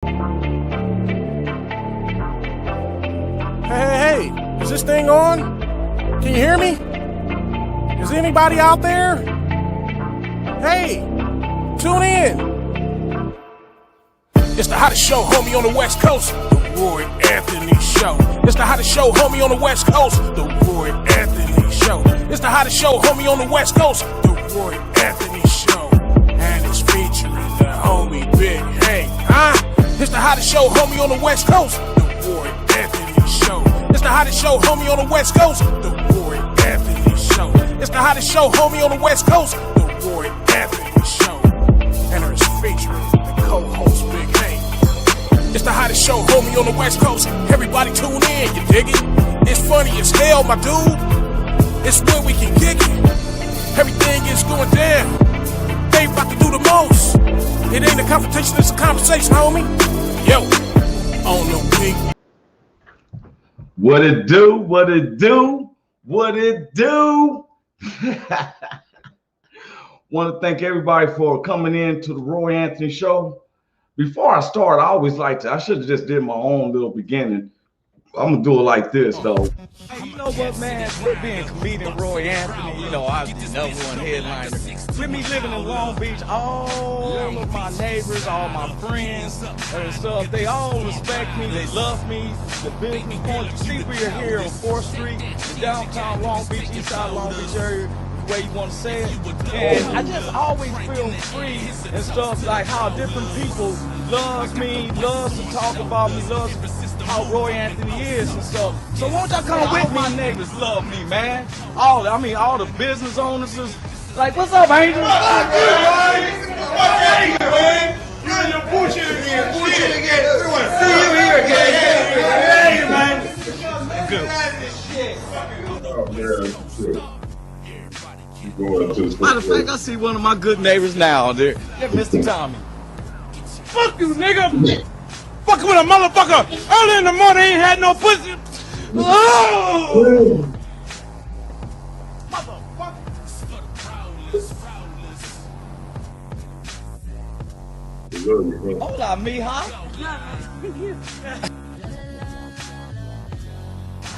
Hey, is this thing on? Can you hear me? Is anybody out there? Hey, tune in. It's the hottest show, homie, on the West Coast. The Roy Anthony Show. It's the hottest show, homie, on the West Coast. The Roy Anthony Show. It's the hottest show, homie, on the West Coast. The Roy Anthony Show. And it's featuring the homie Big Hank, huh? It's the hottest show, homie, on the West Coast. The Roy Anthony Show. It's the hottest show, homie, on the West Coast. The Roy Anthony Show. It's the hottest show, homie, on the West Coast. The Roy Anthony Show. And it's featuring the co-host Big Hank. It's the hottest show, homie, on the West Coast. Everybody tune in, you dig it? It's funny as hell, my dude. It's where we can kick it. Everything is going down. They about to do the most. It ain't a confrontation, it's a conversation, homie. Yo, on the week. What it do? What it do? What it do? Want to thank everybody for coming in to the Roy Anthony Show. Before I start, I always like to, I should have just did my own little beginning. I'm going to do it like this, though. Hey, you know what, man? With being comedian Roy Anthony, you know, I was the number one headliner. With me living in Long Beach, all of my neighbors, all my friends and stuff, they all respect me, they love me. The business point, see, we are here on 4th Street, the downtown Long Beach, east side Long Beach area, the way you want to say it. And I just always feel free and stuff, like how different people love me, loves to talk about me, loves how Roy Anthony is and stuff. So won't y'all come with me? My neighbors love me, man. All the business owners is like, what's up, Angel? Fuck you, man. You're in your bullshit again. Bullshit again. See you here again. Hey, man. Good. Matter of fact, I see one of my good neighbors now. There, Mr. Tommy. Fuck you, nigga. Fucking with a motherfucker early in the morning, ain't had no pussy. Oh! Hola, mija.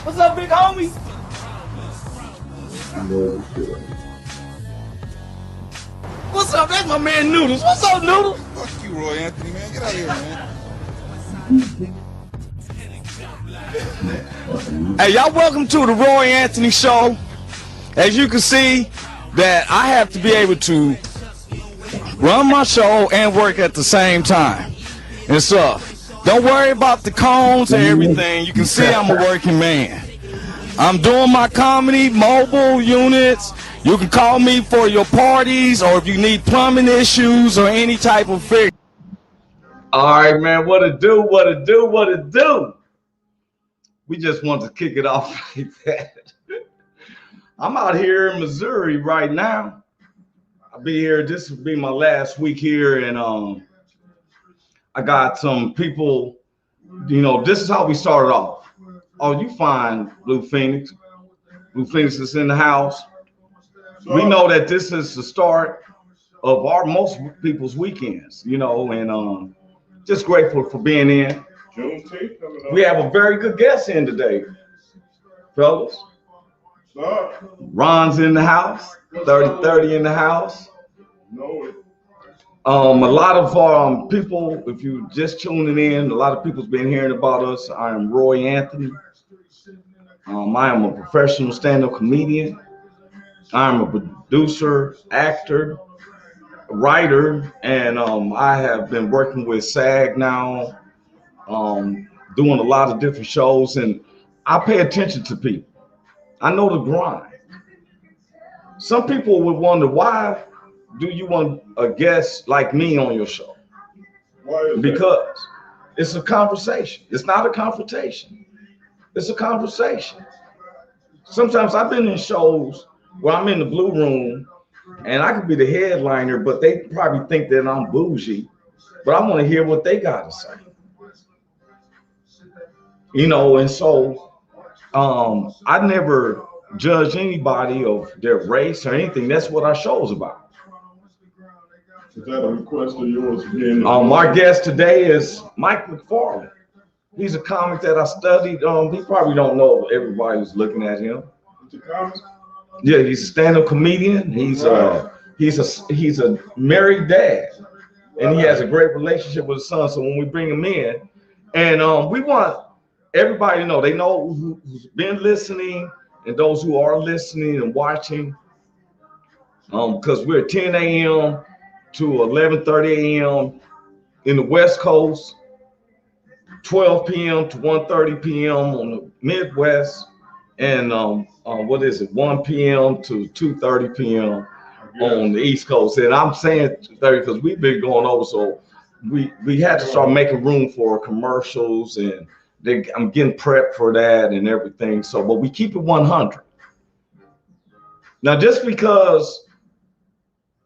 What's up, big homie? What's up? That's my man Noodles. What's up, Noodles? Fuck you, Roy Anthony, man. Get out of here, man. Hey, y'all, welcome to the Roy Anthony Show. As you can see, that I have to be able to run my show and work at the same time and stuff. Don't worry about the cones and everything. You can see I'm a working man. I'm doing my comedy, mobile units. You can call me for your parties or if you need plumbing issues or any type of figure. All right, man. What it do? What it do? What it do? We just want to kick it off like that. I'm out here in Missouri right now. I'll be here. This will be my last week here, and I got some people. You know, this is how we started off. Oh, you find Blue Phoenix. Blue Phoenix is in the house. We know that this is the start of most people's weekends. You know, and just grateful for being in. We have a very good guest in today, fellas. Ron's in the house, 30 in the house. A lot of people, if you just tuning in, a lot of people's been hearing about us. I am Roy Anthony. I am a professional stand-up comedian. I'm a producer, actor, writer, and I have been working with SAG now, doing a lot of different shows, and I pay attention to people. I know the grind. Some people would wonder, why do you want a guest like me on your show? Because it's a conversation. It's not a confrontation. It's a conversation. Sometimes I've been in shows where I'm in the blue room and I could be the headliner, but they probably think that I'm bougie, but I want to hear what they got to say. You know, and so I never judge anybody of their race or anything. That's what our show is about. Is that a request of yours again? Our guest today is Mike McFarland. He's a comic that I studied. He probably don't know everybody who's looking at him. It's a comic? Yeah, he's a stand-up comedian. He's a married dad, and he has a great relationship with his son. So when we bring him in, and we want everybody to know, they know who's been listening and those who are listening and watching, because we're 10 a.m. to 11:30 a.m. in the West Coast, 12 p.m. to 1:30 p.m. on the Midwest, and 1 p.m. to 2:30 p.m. on the East Coast. And I'm saying 2:30 because we've been going over, so we had to start making room for commercials, and I'm getting prepped for that and everything. So, but we keep it 100. Now, just because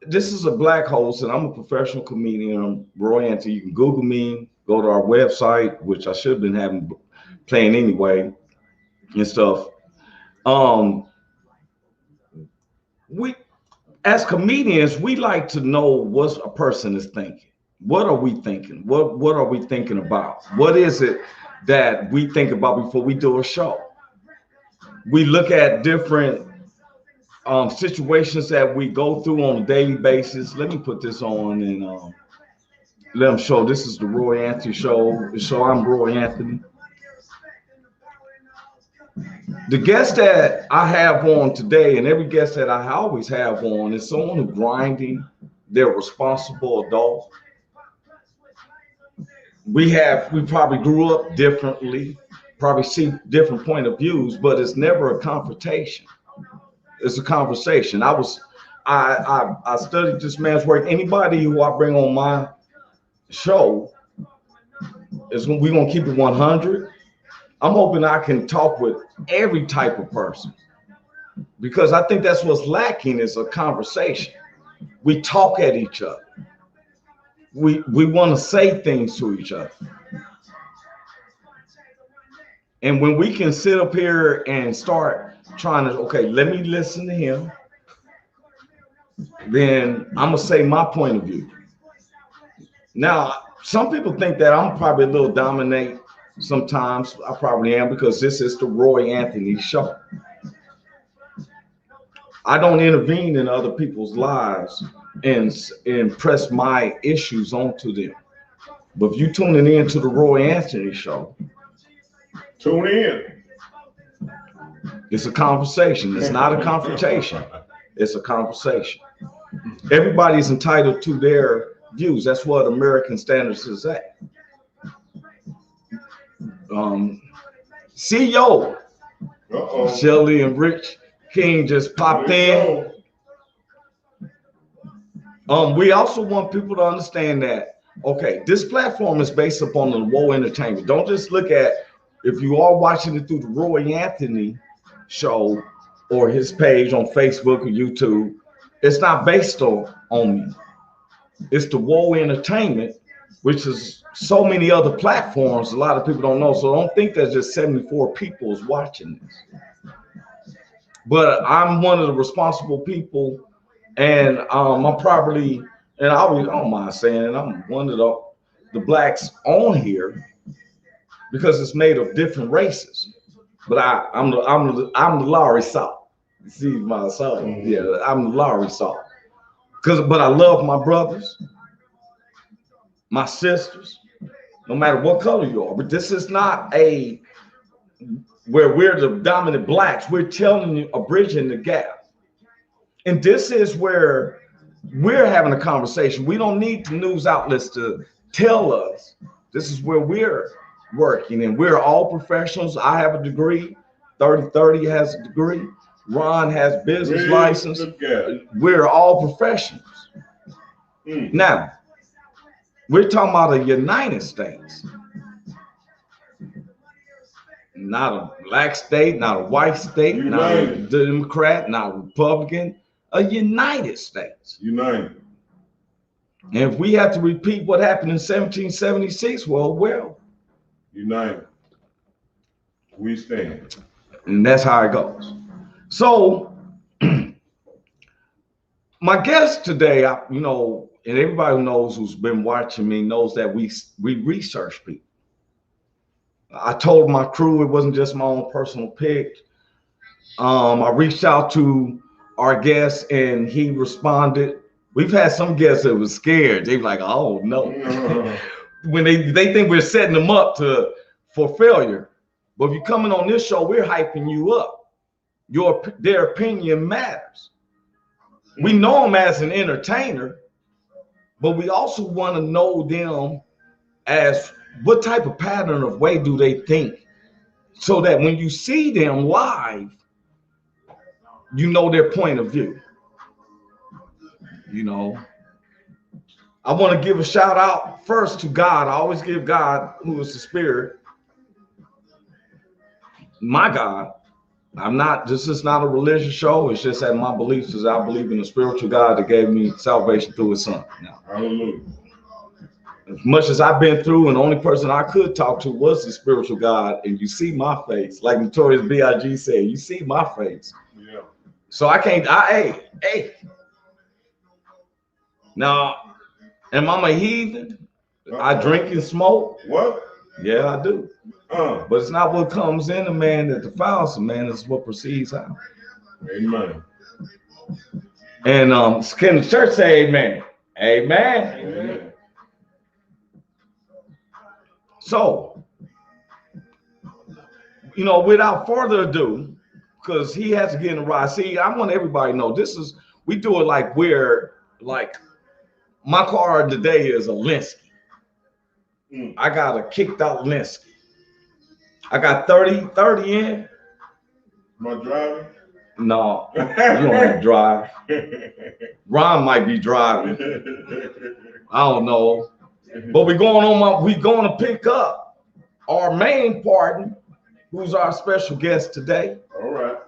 this is a black host and I'm a professional comedian, I'm Roy Anthony. You can Google me, go to our website, which I should have been playing anyway and stuff. We, as comedians, we like to know what a person is thinking. What are we thinking? What are we thinking about? What is it that we think about before we do a show? We look at different situations that we go through on a daily basis. Let me put this on and let them show. This is the Roy Anthony Show. So I'm Roy Anthony. The guest that I have on today, and every guest that I always have on, is someone who's grinding. They're a responsible adult. We probably grew up differently, probably see different point of views, but it's never a confrontation. It's a conversation. I studied this man's work. Anybody who I bring on my show we're gonna keep it 100. I'm hoping I can talk with every type of person, because I think that's what's lacking is a conversation. We talk at each other. We want to say things to each other. And when we can sit up here and start trying to, okay, let me listen to him, then I'm gonna say my point of view. Now, some people think that I'm probably a little dominant. Sometimes I probably am, because this is the Roy Anthony Show. I don't intervene in other people's lives and press my issues onto them. But if you're tuning in to the Roy Anthony Show, Tune in. It's a conversation. It's not a confrontation. It's a conversation. Everybody's entitled to their views. That's what American standards is at. CEO Shelly and Rich King just popped in. We also want people to understand that, okay, this platform is based upon the Woe Entertainment. Don't just look at, if you are watching it through the Roy Anthony Show or his page on Facebook or YouTube, it's not based on me. It's the Woe Entertainment, which is so many other platforms a lot of people don't know. So don't think there's just 74 people is watching this. But I'm one of the responsible people, and I'm probably, and I don't mind saying, I'm one of the blacks on here, because it's made of different races. But I'm the Lowry Salt. You see my salt? Yeah, I'm the Lowry Salt. But I love my brothers, my sisters, no matter what color you are. But this is not where we're the dominant blacks. We're telling you, bridging the gap. And this is where we're having a conversation. We don't need the news outlets to tell us. This is where we're working, and we're all professionals. I have a degree. 30 has a degree. Ron has business license. We're all professionals. Now, we're talking about the United States. Not a black state, not a white state, not a Democrat, not a Republican, a United States. United. And if we have to repeat what happened in 1776, well. United. We stand. And that's how it goes. So my guest today, and everybody who knows who's been watching me knows that we research people. I told my crew it wasn't just my own personal pick. I reached out to our guest and he responded. We've had some guests that were scared. They were like, "Oh no," when they think we're setting them up for failure. But if you're coming on this show, we're hyping you up. Their opinion matters. We know them as an entertainer, but we also want to know them as what type of pattern of way do they think, so that when you see them live, you know their point of view. You know, I want to give a shout out first to God. I always give God, who is the Spirit, my God. This is not a religious show. It's just that my beliefs is I believe in the spiritual God that gave me salvation through his son. Now, Hallelujah. as much as I've been through, and the only person I could talk to was the spiritual God, and you see my face, like Notorious B.I.G. said, you see my face. Yeah. So I can't, hey. Now, am I a heathen? I drink and smoke? What? Yeah, I do. But it's not what comes in a man that defiles a man, it's what proceeds out. Amen. And can the church say amen? Amen. Amen. So, you know, without further ado, because he has to get in the ride. See, I want everybody to know we do it like my car today is a Linsky. I got a kicked out Linsky. I got 30 in. Am I driving? No, you don't have to drive. Ron might be driving. I don't know. But we're going to pick up our main partner, who's our special guest today. All right.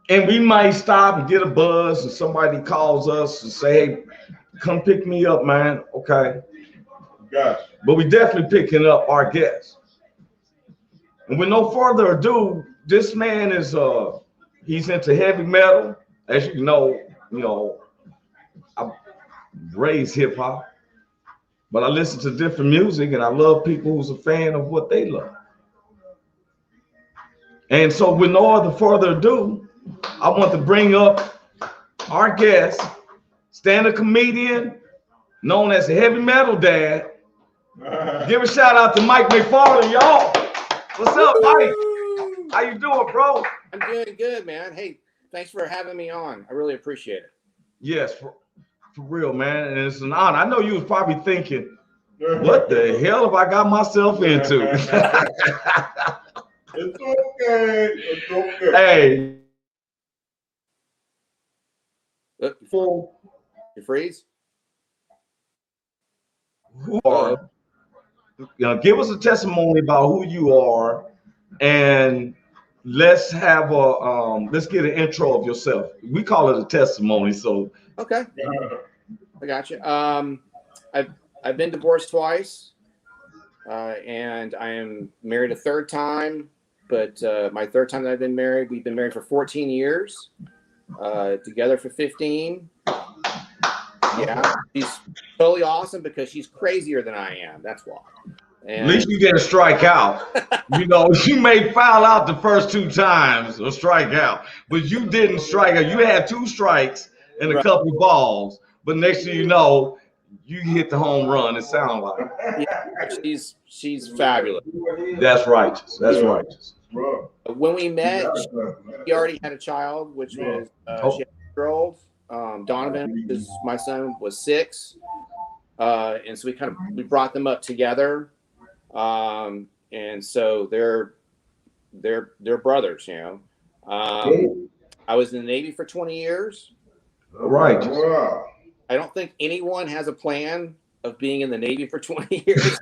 And we might stop and get a buzz, and somebody calls us and say, "Hey, come pick me up, man." Okay. Gotcha. But we definitely picking up our guest. And with no further ado, this man is he's into heavy metal. As you know, I raised hip hop, but I listen to different music, and I love people who's a fan of what they love. And so, with no other further ado, I want to bring up our guest, stand-up comedian, known as the Heavy Metal Dad. Give a shout out to Mike McFarland, y'all. What's up, Mike? How you doing, bro? I'm doing good, man. Hey, thanks for having me on. I really appreciate it. Yes, for real, man. And it's an honor. I know you was probably thinking, what the hell have I got myself into? It's okay. It's okay. Hey. You freeze? Who are, give us a testimony about who you are, and let's have let's get an intro of yourself. We call it a testimony, so Okay. I got you. I've been divorced twice, and I am married a third time. But my third time that I've been married, we've been married for 14 years, together for 15. Yeah, she's totally awesome because she's crazier than I am. That's why. And at least you didn't strike out. You know, you may foul out the first 2 times or strike out, but you didn't strike out. You had 2 strikes and a couple balls, but next thing you know, you hit the home run. It sounds like. Yeah, she's fabulous. That's righteous. That's righteous. When we met, she already had a child, which was she had a 2-year-old. Donovan, because my son was 6, and so we brought them up together, and so they're brothers, you know. I was in the Navy for 20 years. Right. Wow. I don't think anyone has a plan of being in the Navy for 20 years.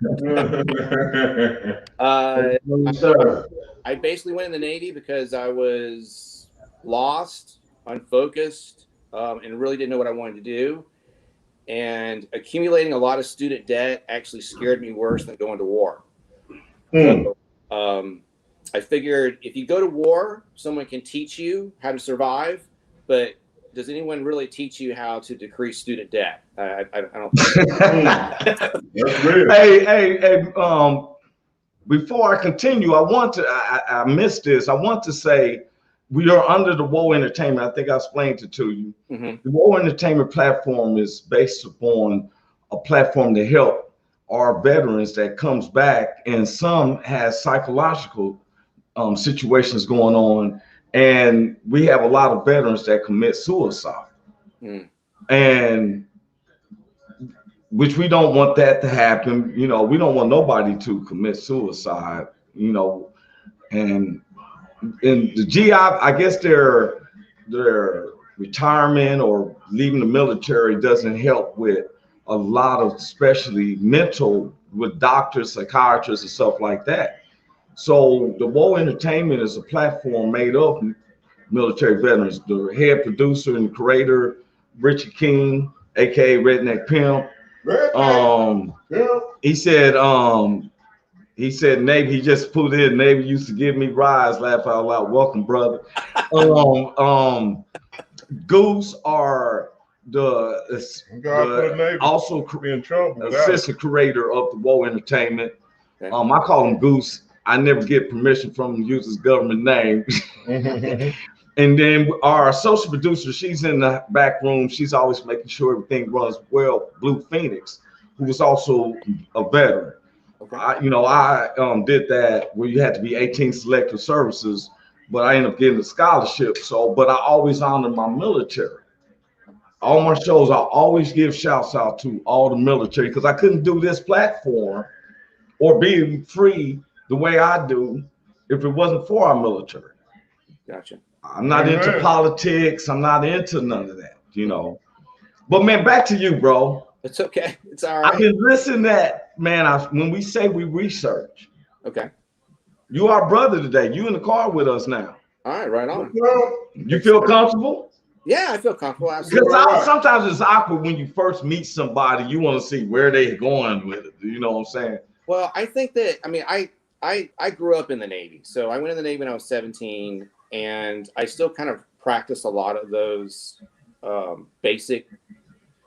I basically went in the Navy because I was lost, unfocused, and really didn't know what I wanted to do. And accumulating a lot of student debt actually scared me worse than going to war. So, I figured if you go to war, someone can teach you how to survive, but does anyone really teach you how to decrease student debt? I don't. That's real. Hey, before I continue, I missed this. I want to say we are under the Woe Entertainment. I think I explained it to you. Mm-hmm. The Woe Entertainment platform is based upon a platform to help our veterans that comes back, and some has psychological situations going on, and we have a lot of veterans that commit suicide, and which we don't want that to happen. You know, we don't want nobody to commit suicide. You know, and the GI, I guess their retirement or leaving the military doesn't help with a lot of, especially mental, with doctors, psychiatrists, and stuff like that. So the Woe Entertainment is a platform made up of military veterans. The head producer and creator, Richie King, aka Redneck Pimp. He said Navy, he just put in, Navy used to give me rides, laugh out loud. Welcome, brother. Goose are also in trouble assistant creator of the Woe Entertainment. I call him Goose. I never get permission from him to use his government name. And then our associate producer, she's in the back room. She's always making sure everything runs well. Blue Phoenix, who was also a veteran. Okay. I did that where you had to be 18 selective services, but I ended up getting a scholarship. So, but I always honor my military. All my shows, I always give shouts out to all the military, because I couldn't do this platform or be free the way I do if it wasn't for our military. Gotcha. I'm not into politics. I'm not into none of that, you know. But man, back to you, bro. It's okay. It's all right. I've been listening to that, man. When we say we research, okay. You our brother today. You in the car with us now. All right, right on. You feel comfortable? Yeah, I feel comfortable. Absolutely. Because sometimes it's awkward when you first meet somebody. You want to see where they're going with it. You know what I'm saying? Well, I think that, I mean, I grew up in the Navy. So I went in the Navy when I was 17, and I still kind of practice a lot of those basic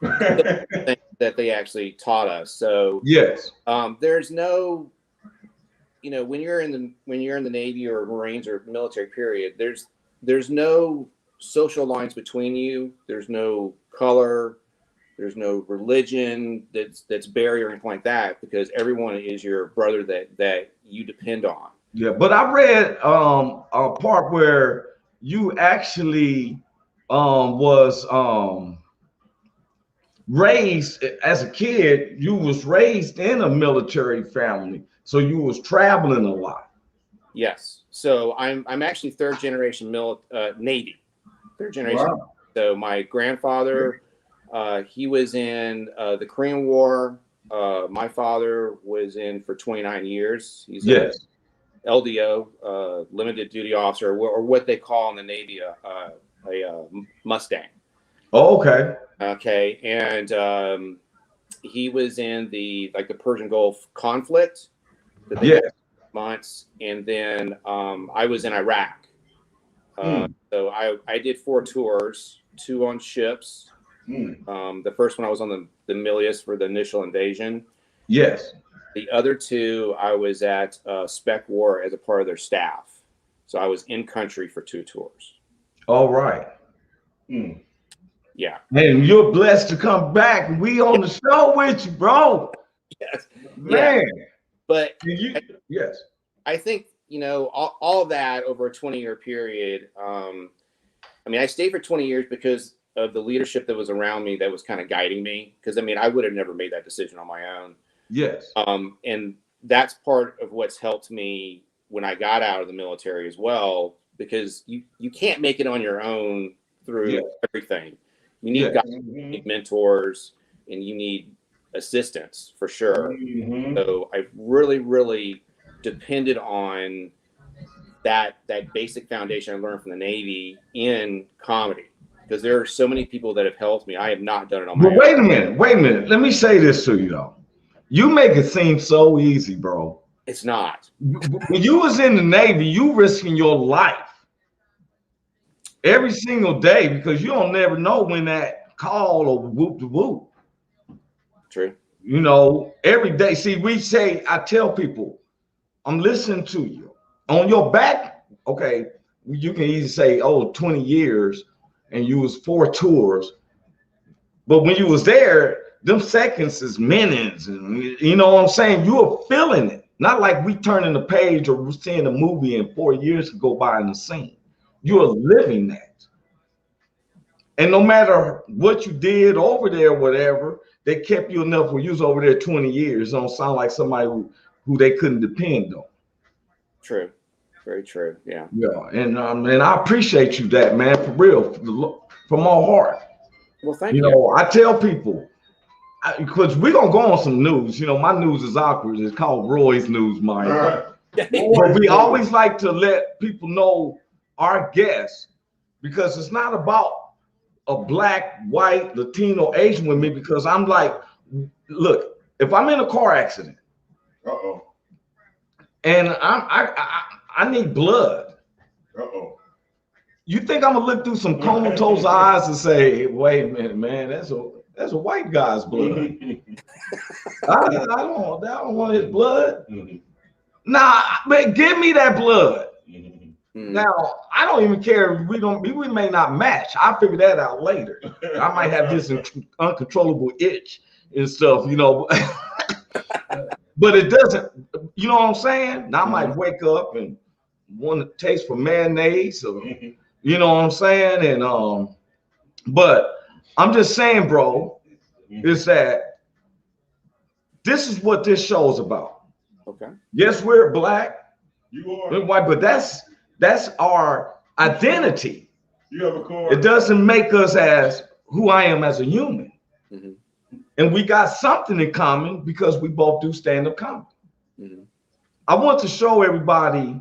things that they actually taught us. So yes, there's no, you know, when you're in the Navy or Marines or military period, there's no social lines between you. There's no color. There's no religion that's barrier or anything like that, because everyone is your brother that you depend on. Yeah, but I read a part where you actually was raised as a kid. You was raised in a military family, so you was traveling a lot. Yes. So I'm actually third generation Navy, third generation. Wow. So my grandfather, he was in the Korean War. My father was in for 29 years. He's a LDO, limited duty officer, or what they call in the Navy a Mustang. Oh, okay. Okay, and he was in the Persian Gulf conflict. Months, and then I was in Iraq. So I did 4 tours, 2 on ships. The first one I was on the Milius for the initial invasion. Yes. The other 2 I was at Spec War as a part of their staff. So I was in country for 2 tours. All right. Yeah. And you're blessed to come back. We on the show with you, bro. Yes. Man. Yeah. But yes. I think, you know, all of that over a 20-year period. I mean, I stayed for 20 years because of the leadership that was around me that was kind of guiding me. Because, I mean, I would have never made that decision on my own. Yes. And that's part of what's helped me when I got out of the military as well, because you can't make it on your own through everything. You need guys, you need mentors, and you need assistance for sure. So I've really depended on that basic foundation I learned from the Navy in comedy, because there are so many people that have helped me. I have not done it on my own. Wait a minute. Let me say this to you though. You make it seem so easy, bro. It's not. When you was in the Navy, you risking your life. every single day, because you don't never know when that call or whoop to whoop. True. You know, every day. See, I tell people, I'm listening to you. On your back, okay, you can easily say, oh, 20 years and you was 4 tours. But when you was there, them seconds is minutes. And you know what I'm saying? You are feeling it. Not like we turning the page or seeing a movie and 4 years go by in the scene. You are living that. And no matter what you did over there, whatever, they kept you enough where you was over there 20 years. It don't sound like somebody who they couldn't depend on. True. Very true. Yeah. Yeah. And I appreciate you that, man, for real, from my heart. Well, thank You you. know, I tell people, because we're going to go on some news. You know, my news is awkward. It's called Roy's News, Mike. But we always like to let people know our guests, because it's not about a black, white, Latino, Asian with me, because I'm like, look, if I'm in a car accident and I need blood, you think I'm gonna look through some comatose eyes and say, wait a minute, man, that's a white guy's blood. I don't want his blood. Nah, man, give me that blood. Now, I don't even care if we may not match. I'll figure that out later. I might have this uncontrollable itch and stuff, you know. But it doesn't, you know what I'm saying? Now I might wake up and want to taste for mayonnaise, or you know what I'm saying? And but I'm just saying, bro, is that this is what this show is about. Okay. Yes, we're black, You are. we're white, but that's our identity. You have a card. It doesn't make us as who I am as a human. Mm-hmm. And we got something in common because we both do stand-up comedy. Mm-hmm. I want to show everybody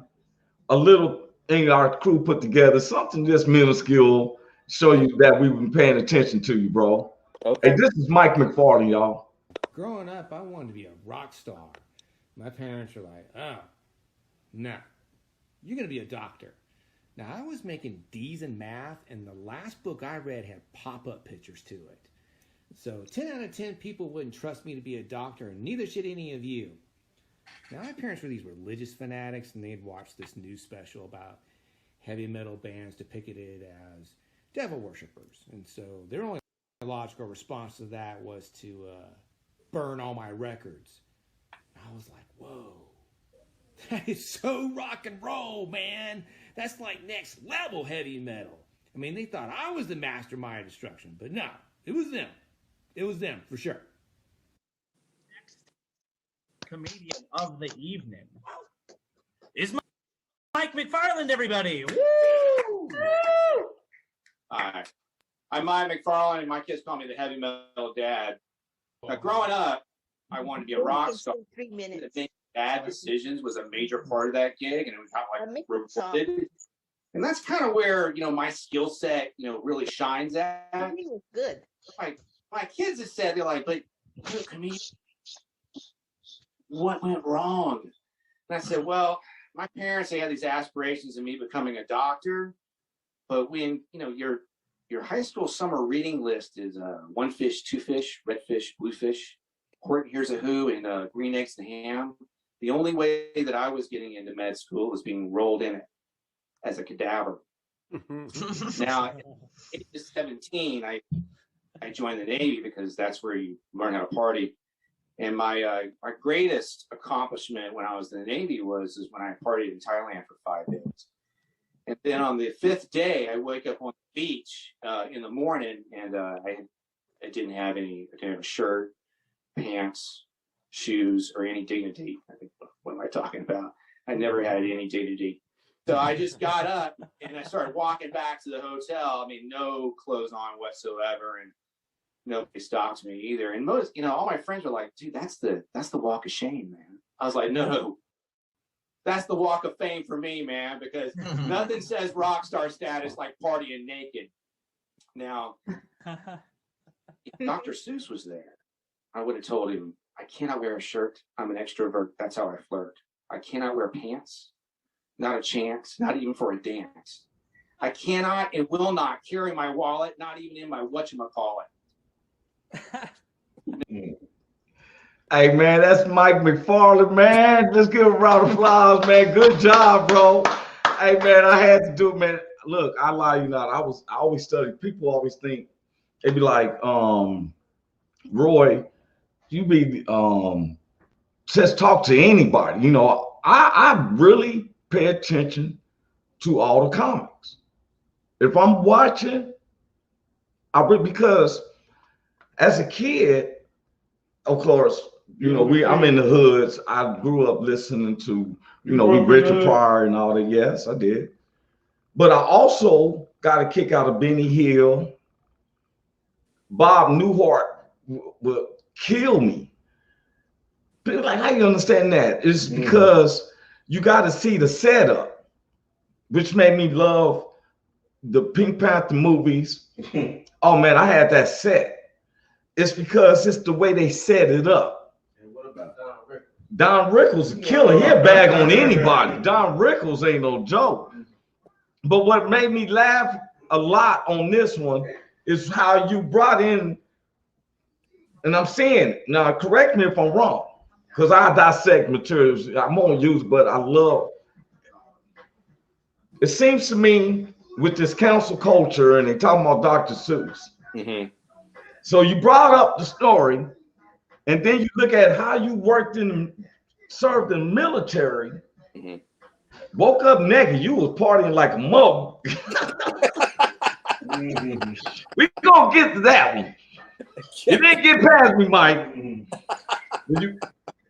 a little thing our crew put together, something just minuscule, show you that we've been paying attention to you, bro. Okay. Hey, this is Mike McFarland, y'all. Growing up, I wanted to be a rock star. My parents were like, oh, no, you're going to be a doctor. Now, I was making D's in math, and the last book I read had pop-up pictures to it. So 10 out of 10 people wouldn't trust me to be a doctor, and neither should any of you. Now, my parents were these religious fanatics, and they'd watch this news special about heavy metal bands depicted as devil worshippers. And so their only logical response to that was to burn all my records. I was like, whoa, that is so rock and roll, man. That's like next level heavy metal. I mean, they thought I was the mastermind of destruction, but no, it was them. It was them, for sure. Next comedian of the evening is Mike McFarland, everybody. Woo! Hi. I'm Mike McFarland, and my kids call me the heavy metal dad. Now, growing up, I wanted to be a rock star. 3 minutes. I think bad decisions was a major part of that gig, and it was kind of like reported. And that's kind of where, you know, my skill set, you know, really shines at. I think it was good. My kids have said, they're like, but you're a comedian. What went wrong? And I said, well, my parents, they had these aspirations of me becoming a doctor. But when, you know, your high school summer reading list is one fish, two fish, red fish, blue fish, pork, here's a who, and green eggs and ham. The only way that I was getting into med school was being rolled in it as a cadaver. Now, at age 17, I joined the Navy because that's where you learn how to party. And my greatest accomplishment when I was in the Navy was when I partied in Thailand for 5 days. And then on the 5th day, I wake up on the beach in the morning, and I didn't have a shirt, pants, shoes, or any dignity. I think, what am I talking about? I never had any dignity. So I just got up and I started walking back to the hotel. I mean, no clothes on whatsoever, and nobody stopped me either. And most, you know, all my friends were like, dude, that's the walk of shame, man. I was like, no, that's the walk of fame for me, man, because nothing says rock star status like partying naked. Now, if Dr. Seuss was there, I would have told him, I cannot wear a shirt. I'm an extrovert. That's how I flirt. I cannot wear pants. Not a chance, not even for a dance. I cannot and will not carry my wallet, not even in my whatchamacallit. Hey man, that's Mike McFarland, man. Let's give him a round of applause, man. Good job, bro. Hey man, I had to do, man. Look, I lie you not. I always study. People always think they'd be like, Roy, you be just talk to anybody. You know, I really pay attention to all the comics. If I'm watching, because as a kid, of course, you know, I'm in the hoods. I grew up listening to, you know, Richard Pryor and all that. Yes, I did. But I also got a kick out of Benny Hill. Bob Newhart would kill me. People like, how you understand that? It's because you got to see the setup, which made me love the Pink Panther movies. Oh man, I had that set. It's because it's the way they set it up. And what about Don Rickles? Don Rickles a killer. He'll bag on anybody. Don Rickles ain't no joke. But what made me laugh a lot on this one is how you brought in, and I'm saying, now correct me if I'm wrong, because I dissect materials. I'm gonna use, but I love. It seems to me with this council culture, and they talking about Dr. Seuss. Mm-hmm. So you brought up the story, and then you look at how you served in the military, woke up naked, you was partying like a mug. We gonna get to that one. You didn't get past me, Mike.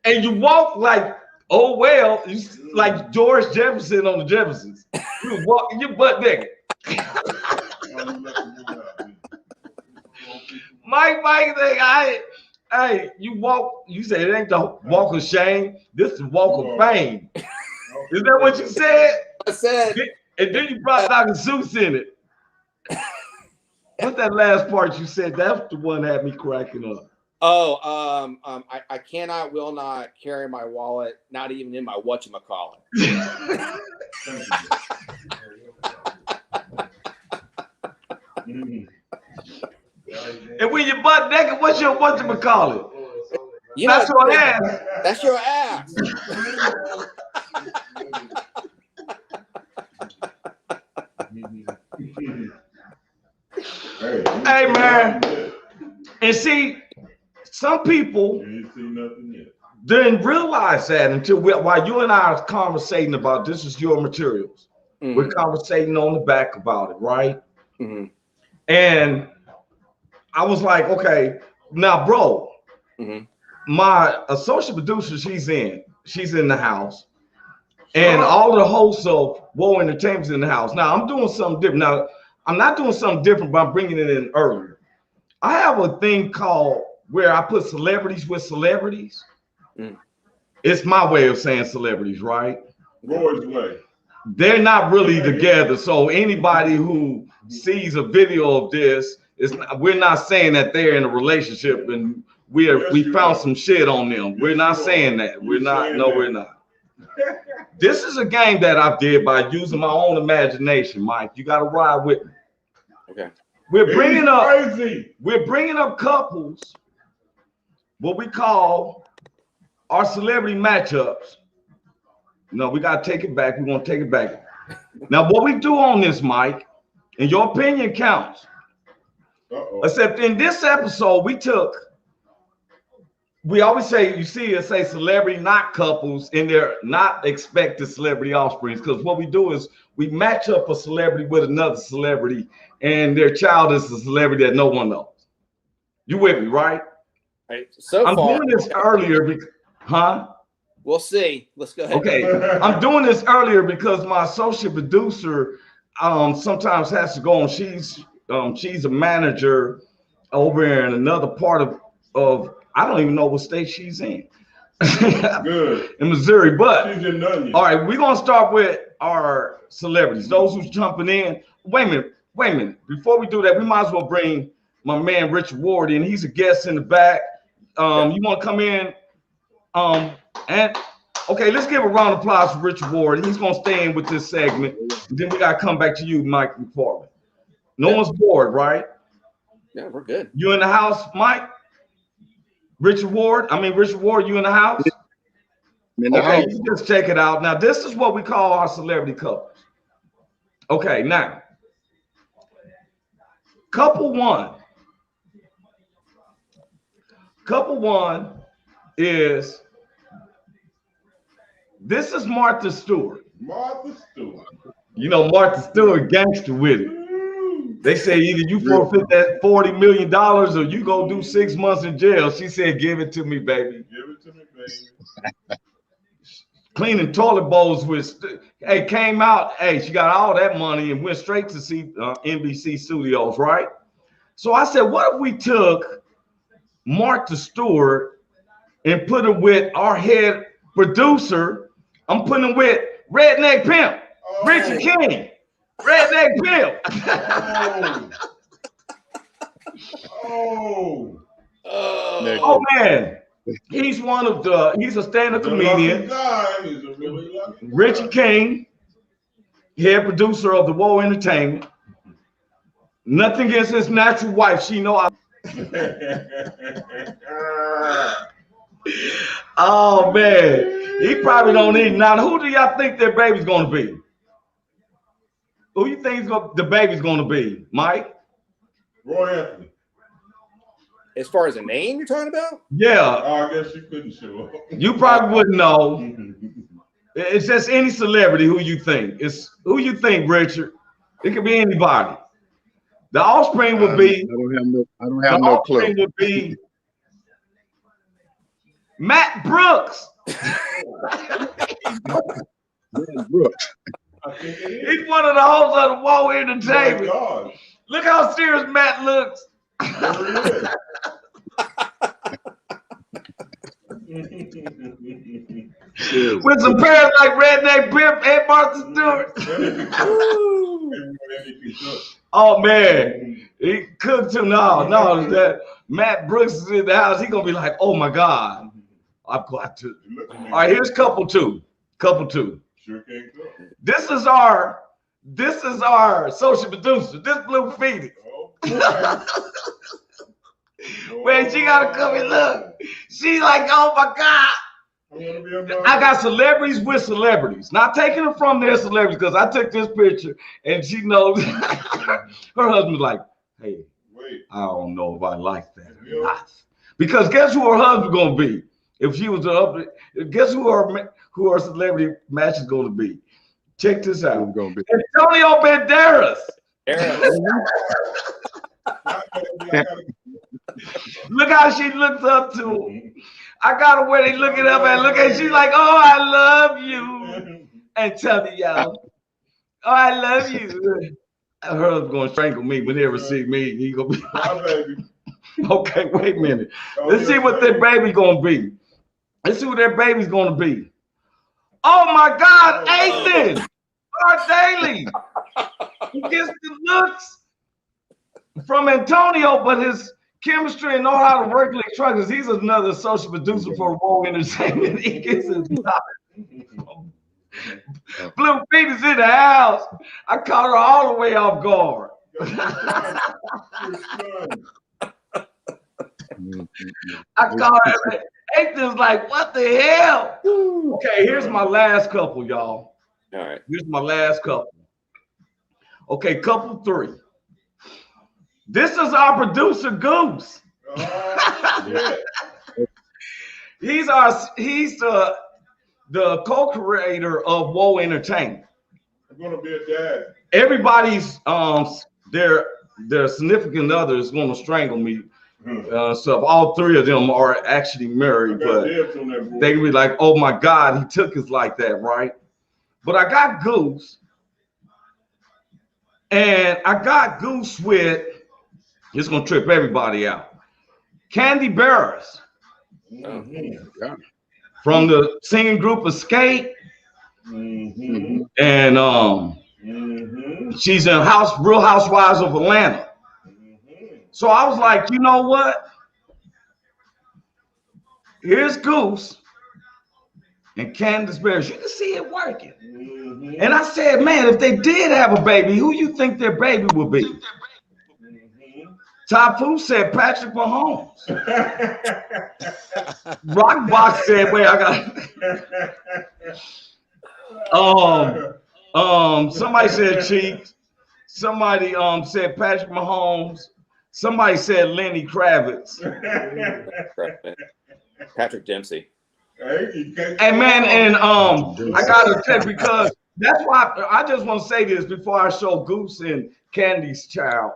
And you walk like, oh well, you like George Jefferson on the Jeffersons. You was walking your butt naked. Mike, hey, you walk, you say it ain't the walk of shame, this is walk of fame. Is that what you said? I said. And then you brought Dr. Seuss in it. What's that last part you said? That's the one that had me cracking up. Oh, I cannot, will not carry my wallet, not even in my whatchamacallit. And when you're butt naked, what's your whatchamacallit? You That's your ass. That's your ass. Hey man, and see, some people didn't realize that until while you and I are conversating about this is your materials. We're conversating on the back about it, right? And I was like, okay, now, bro, my associate producer, she's in the house, and all the hosts of Woe Entertainment's in the house. Now, I'm doing something different. Now, I'm not doing something different, but I'm bringing it in earlier. I have a thing called where I put celebrities with celebrities. It's my way of saying celebrities, right? Roy's way. They're not really together. So anybody who sees a video of this, we're not saying that they're in a relationship and we found some shit on them. We're not saying that. We're not. No, we're not. This is a game that I did by using my own imagination, Mike. You got to ride with me. Okay. We're bringing up couples, what we call our celebrity matchups. No, we got to take it back. We're going to take it back. Now, what we do on this, Mike, and your opinion counts. Except in this episode, we always say, you see it say celebrity, not couples, and they're not expected celebrity offsprings. Because what we do is we match up a celebrity with another celebrity, and their child is a celebrity that no one knows. You with me, right? I'm doing this earlier, We'll see. Let's go ahead. Okay, I'm doing this earlier because my associate producer sometimes has to go on. She's a manager over in another part of I don't even know what state she's in. Good. In Missouri, but she's in Nunny. All right, we're gonna start with our celebrities. Those who's jumping in. Wait a minute. Before we do that, we might as well bring my man Richard Ward in. He's a guest in the back. You want to come in? And Okay, let's give a round of applause for Richard Ward. He's gonna stay in with this segment. And then we gotta come back to you, Mike McFarland. No one's bored, right? Yeah, we're good. You in the house, Mike? Richard Ward, you in the house? Okay, you just check it out. Now, this is what we call our celebrity couples. Okay, now, couple one is, this is Martha Stewart. Martha Stewart. You know, Martha Stewart gangster with it. They say either you forfeit that $40 million or you go do 6 months in jail. She said, give it to me, baby. Give it to me, baby. Cleaning toilet bowls with, hey, came out, hey, she got all that money and went straight to see NBC Studios, right? So I said, what if we took Martha Stewart and put her with our head producer? I'm putting her with Redneck Pimp, Richard King. Redneck Pimp. Oh man, he's a stand-up comedian. Richard King, head producer of the Woe Entertainment. Nothing against his natural wife. She know I. Oh man, he probably don't need. Now, who do y'all think their baby's gonna be? Who you think the baby's going to be, Mike? Roy Anthony. As far as a name you're talking about? Yeah. Oh, I guess you couldn't show up. You probably wouldn't know. It's just any celebrity who you think. It's who you think, Richard. It could be anybody. The offspring would be. I don't have no clue. The offspring would be Matt Brooks. Matt Brooks. He's one of the hosts of the Woe Entertainment. Oh, look how serious Matt looks. With some parents like Redneck Pimp and Martha Stewart. Oh man, he cooked too. No, that Matt Brooks is in the house. He gonna be like, oh my God, I've got to. All right, here's couple two. Sure can't go. This is our social producer. This Blue Phoenix. When she gotta come and look, she like, oh my God. I got celebrities with celebrities. Not taking it from their celebrities, because I took this picture and she knows her husband's like, hey, I don't know if I like that or not. Because guess who her husband's gonna be? If she was up, guess who her celebrity match is gonna be? Check this out. Antonio Banderas. Look how she looks up to him. I got her where they look it up and look at. She's like, "Oh, I love you." Antonio, oh, I love you. Her husband's gonna strangle me when they ever see me. He gonna be like, okay, wait a minute. Let's see what their baby's gonna be. Let's see what their baby's gonna be. Oh my God, Ethan, our daily. He gets the looks from Antonio, but his chemistry and know how to work electronics. He's another social producer for Woe Entertainment. He gets his Blue Pete is in the house. I caught her all the way off guard. I caught her. Ethan's like, what the hell? Okay, here's my last couple, y'all. All right. Here's my last couple. Okay, couple three. This is our producer, Goose. He's the co-creator of Woe Entertainment. I'm gonna be a dad. Everybody's their significant other is gonna strangle me. So all three of them are actually married, but they be like, oh my God, he took us like that, right? But I got Goose, and I got Goose with, it's gonna trip everybody out, Candy Barris. From the singing group Escape. And she's in Real Housewives of Atlanta. So I was like, you know what? Here's Goose. and Candace Bears. You can see it working. And I said, man, if they did have a baby, who you think their baby would be? Tapu said Patrick Mahomes. Rockbox said, wait, I got somebody said Cheeks. Somebody said Patrick Mahomes. Somebody said Lenny Kravitz. Patrick Dempsey. Hey man, and I gotta check because that's why I just want to say this before I show Goose and Candy's child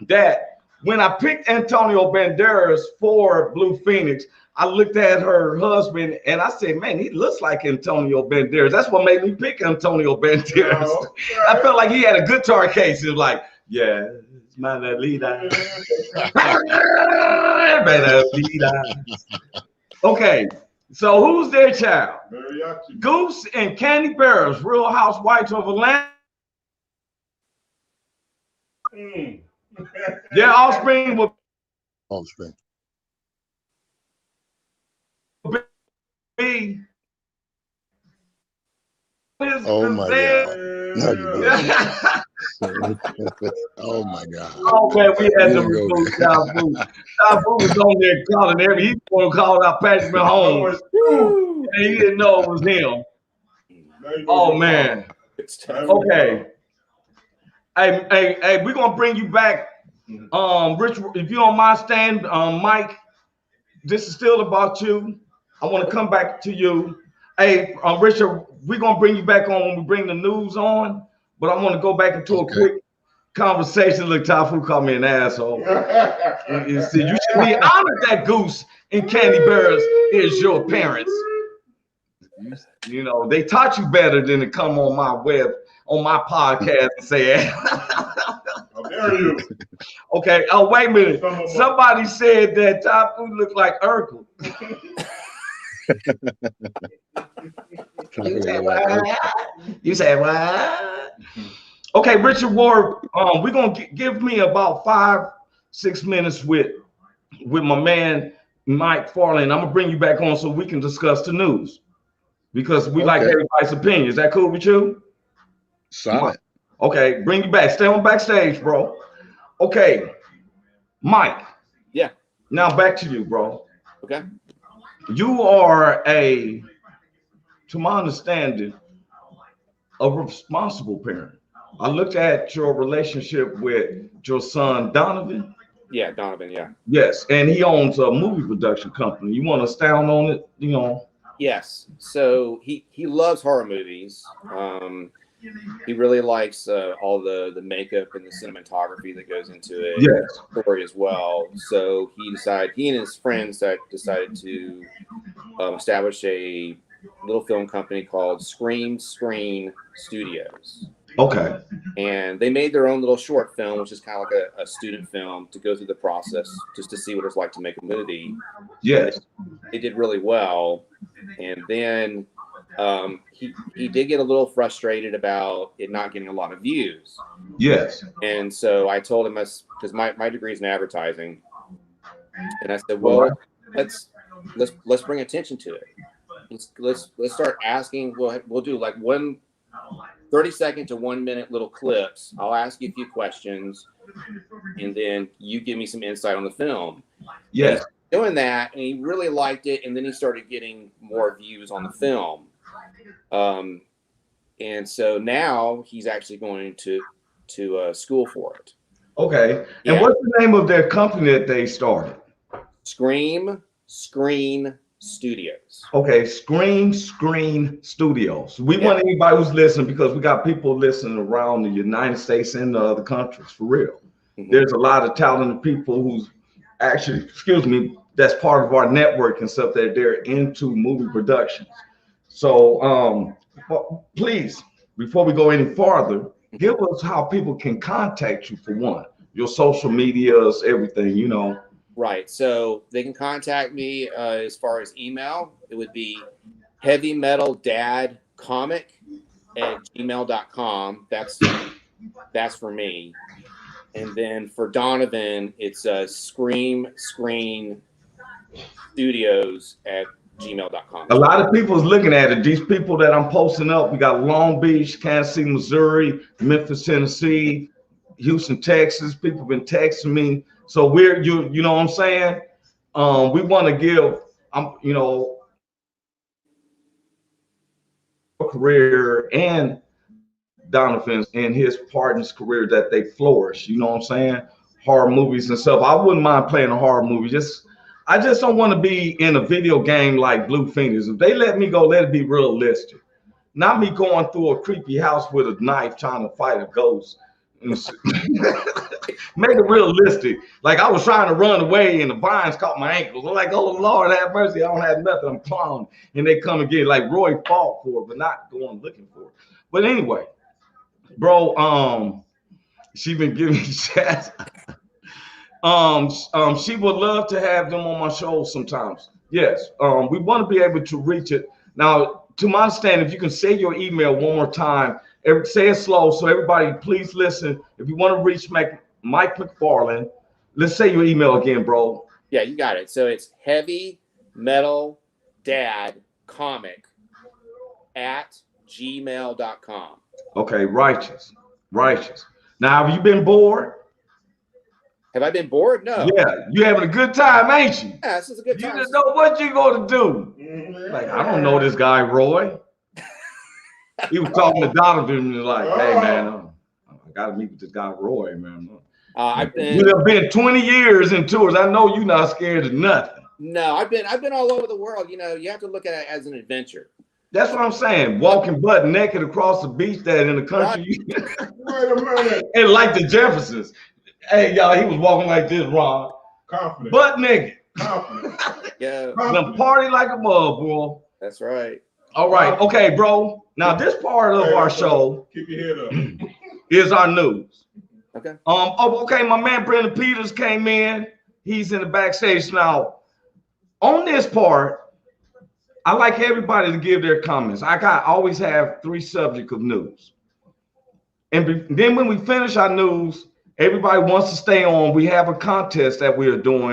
that when I picked Antonio Banderas for Blue Phoenix, I looked at her husband and I said, man, he looks like Antonio Banderas. That's what made me pick Antonio Banderas. I felt like he had a guitar case. It was like, yeah, it's my leader. Okay, so who's their child? Goose and Candy Bears, Real Housewives of Atlanta. Their offspring will be. Oh my God. No, oh my God. Oh man, we had to remove Tapu. Tapu was on there calling every. He was calling out Patrick Mahomes, and he didn't know it was him. Oh man. Okay. Hey, we're gonna bring you back. Rich, if you don't mind staying, Mike, this is still about you. I want to come back to you. Hey, Richard, we're gonna bring you back on when we bring the news on, but I want to go back into a quick conversation. Look, Tafu called me an asshole. You see, you should be honored that Goose and Candy Bears is your parents. You know, they taught you better than to come on my podcast and say, how dare you? Okay, oh, wait a minute. Somebody said that Tafu looked like Urkel. You said what? Okay, Richard Ward, we're gonna give me about 5-6 minutes with my man McFarland. I'm gonna bring you back on so we can discuss the news because we like everybody's opinion. Is that cool with you? Solid. Okay, bring you back. Stay on backstage, bro. Okay, Mike. Yeah. Now back to you, bro. Okay. You are to my understanding, a responsible parent. I looked at your relationship with your son, Donovan. Yeah, Donovan, yeah. Yes, and he owns a movie production company. You want to expound on it, you know? Yes. So he loves horror movies. He really likes all the makeup and the cinematography that goes into it. Yes. Story as well. So he and his friends decided to establish a little film company called Scream Screen Studios. Okay. And they made their own little short film, which is kind of like a student film to go through the process just to see what it's like to make a movie. Yes. It did really well. And then he did get a little frustrated about it not getting a lot of views. Yes. And so I told him, because my degree is in advertising, and I said, well, let's bring attention to it. Let's start asking. We'll do like 30-second to 1 minute little clips. I'll ask you a few questions, and then you give me some insight on the film. Yes. Doing that, and he really liked it, and then he started getting more views on the film. And so now he's actually going to school for it. Okay. Yeah. And what's the name of their company that they started? Scream Screen Studios. Okay, Screen Studios. We want anybody who's listening, because we got people listening around the United States and the other countries, for real. Mm-hmm. There's a lot of talented people who's actually, that's part of our network and stuff, that they're into movie productions. So please, before we go any farther, give us how people can contact you, for one. Your social medias, everything, you know. Right. So they can contact me as far as email. It would be heavymetaldadcomic@gmail.com. That's for me. And then for Donovan, it's Scream Screen Studios gmail.com. A lot of people is looking at it. These people that I'm posting up, we got Long Beach, Kansas City, Missouri, Memphis, Tennessee, Houston, Texas. People been texting me. So we're you know what I'm saying? We want to give you know, career and Donovan's and his partner's career that they flourish. You know what I'm saying? Horror movies and stuff. I wouldn't mind playing a horror movie. I just don't want to be in a video game like Blue Phoenix. If they let me go, let it be realistic. Not me going through a creepy house with a knife trying to fight a ghost. Make it realistic. Like I was trying to run away and the vines caught my ankles. I'm like, oh Lord, have mercy. I don't have nothing. I'm clown. And they come and get it. Like Roy fought for it, but not going looking for it. But anyway, bro, she been giving me chats. She would love to have them on my show sometimes. Yes. We want to be able to reach it. Now, to my understanding, if you can say your email one more time, say it slow so everybody please listen. If you want to reach Mike McFarland, let's say your email again, bro. Yeah, you got it. So it's heavy metal dad comic at gmail.com. Okay, righteous. Now, have you been bored? Have I been bored? No. Yeah, you having a good time, ain't you? Yeah, this is a good time. You just know what you gonna do. Like, I don't know this guy, Roy. He was talking to Donovan and was like, hey man, I gotta meet with this guy, Roy, man. You have been 20 years in tours. I know you're not scared of nothing. No, I've been all over the world. You know, you have to look at it as an adventure. That's what I'm saying. Walking butt naked across the beach that in the country. Wait a minute. And like the Jeffersons. Hey, y'all, he was walking like this, Ron. Confident. Butt naked. Confident. Yeah. Gonna party like a mug, bro. That's right. All right. Okay, bro. Now, this part of our show Keep your head up. is our news. Okay. Okay, my man Brandon Peters came in. He's in the backstage now. On this part, I like everybody to give their comments. I always have 3 subjects of news. And then when we finish our news, everybody wants to stay on. We have a contest that we are doing.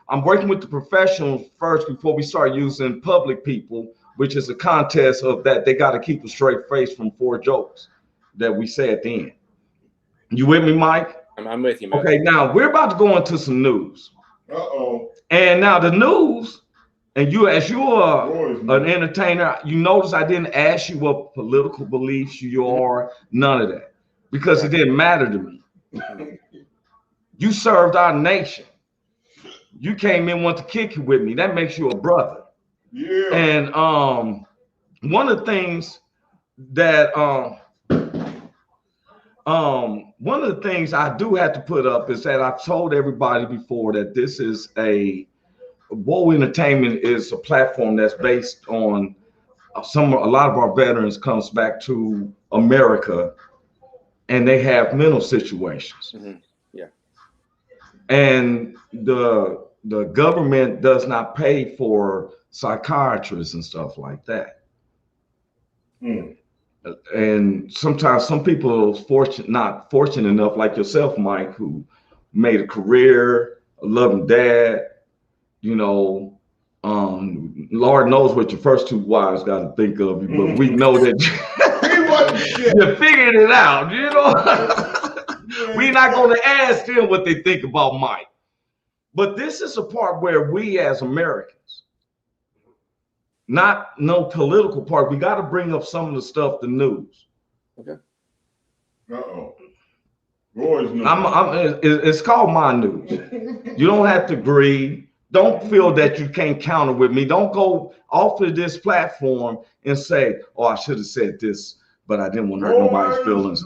I'm working with the professionals first before we start using public people, which is a contest of that. They got to keep a straight face from 4 jokes that we say at the end. You with me, Mike? I'm with you, man. Okay, now we're about to go into some news. Uh-oh. And now the news, and you, as you are an entertainer, you notice I didn't ask you what political beliefs you are, none of that, because it didn't matter to me. You served our nation. You came in, want to kick it with me. That makes you a brother. Yeah. And one of the things that one of the things I do have to put up is that I've told everybody before that this is Woe Entertainment is a platform that's based on a lot of our veterans comes back to America and they have mental situations. Mm-hmm. Yeah. And the government does not pay for psychiatrists and stuff like that. Mm. And sometimes some people are not fortunate enough, like yourself, Mike, who made a career, a loving dad, you know, Lord knows what your first 2 wives got to think of you, but we know that you figured it out, you know. We're not going to ask them what they think about Mike. But this is a part where we as Americans, not no political part, we got to bring up some of the stuff, the news. Okay. Uh-oh. Roy's news. It's called my news. You don't have to agree. Don't feel that you can't counter with me. Don't go off of this platform and say, oh, I should have said this, but I didn't want to hurt nobody's feelings.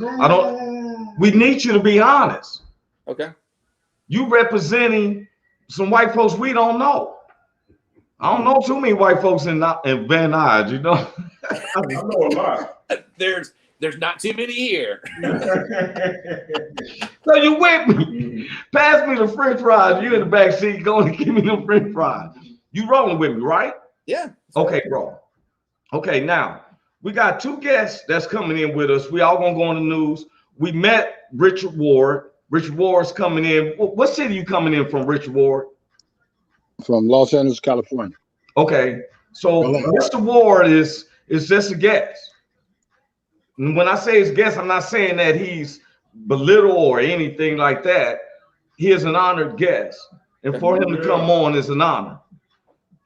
We need you to be honest. Okay. You representing some white folks we don't know. I don't know too many white folks in Van Nuys, you know. I know a lot. There's not too many here. So you with me? Pass me the French fries. You in the back seat, go and give me the French fries. You rolling with me, right? Yeah. Okay, bro. Okay, now we got 2 guests that's coming in with us. We all gonna go on the news. We met Richard Ward. Richard Ward's coming in. What city you coming in from, Richard Ward? From Los Angeles, California. Okay, so Hello. Mr. Ward is just a guest. And when I say his guest, I'm not saying that he's belittle or anything like that. He is an honored guest, and for him to come on is an honor.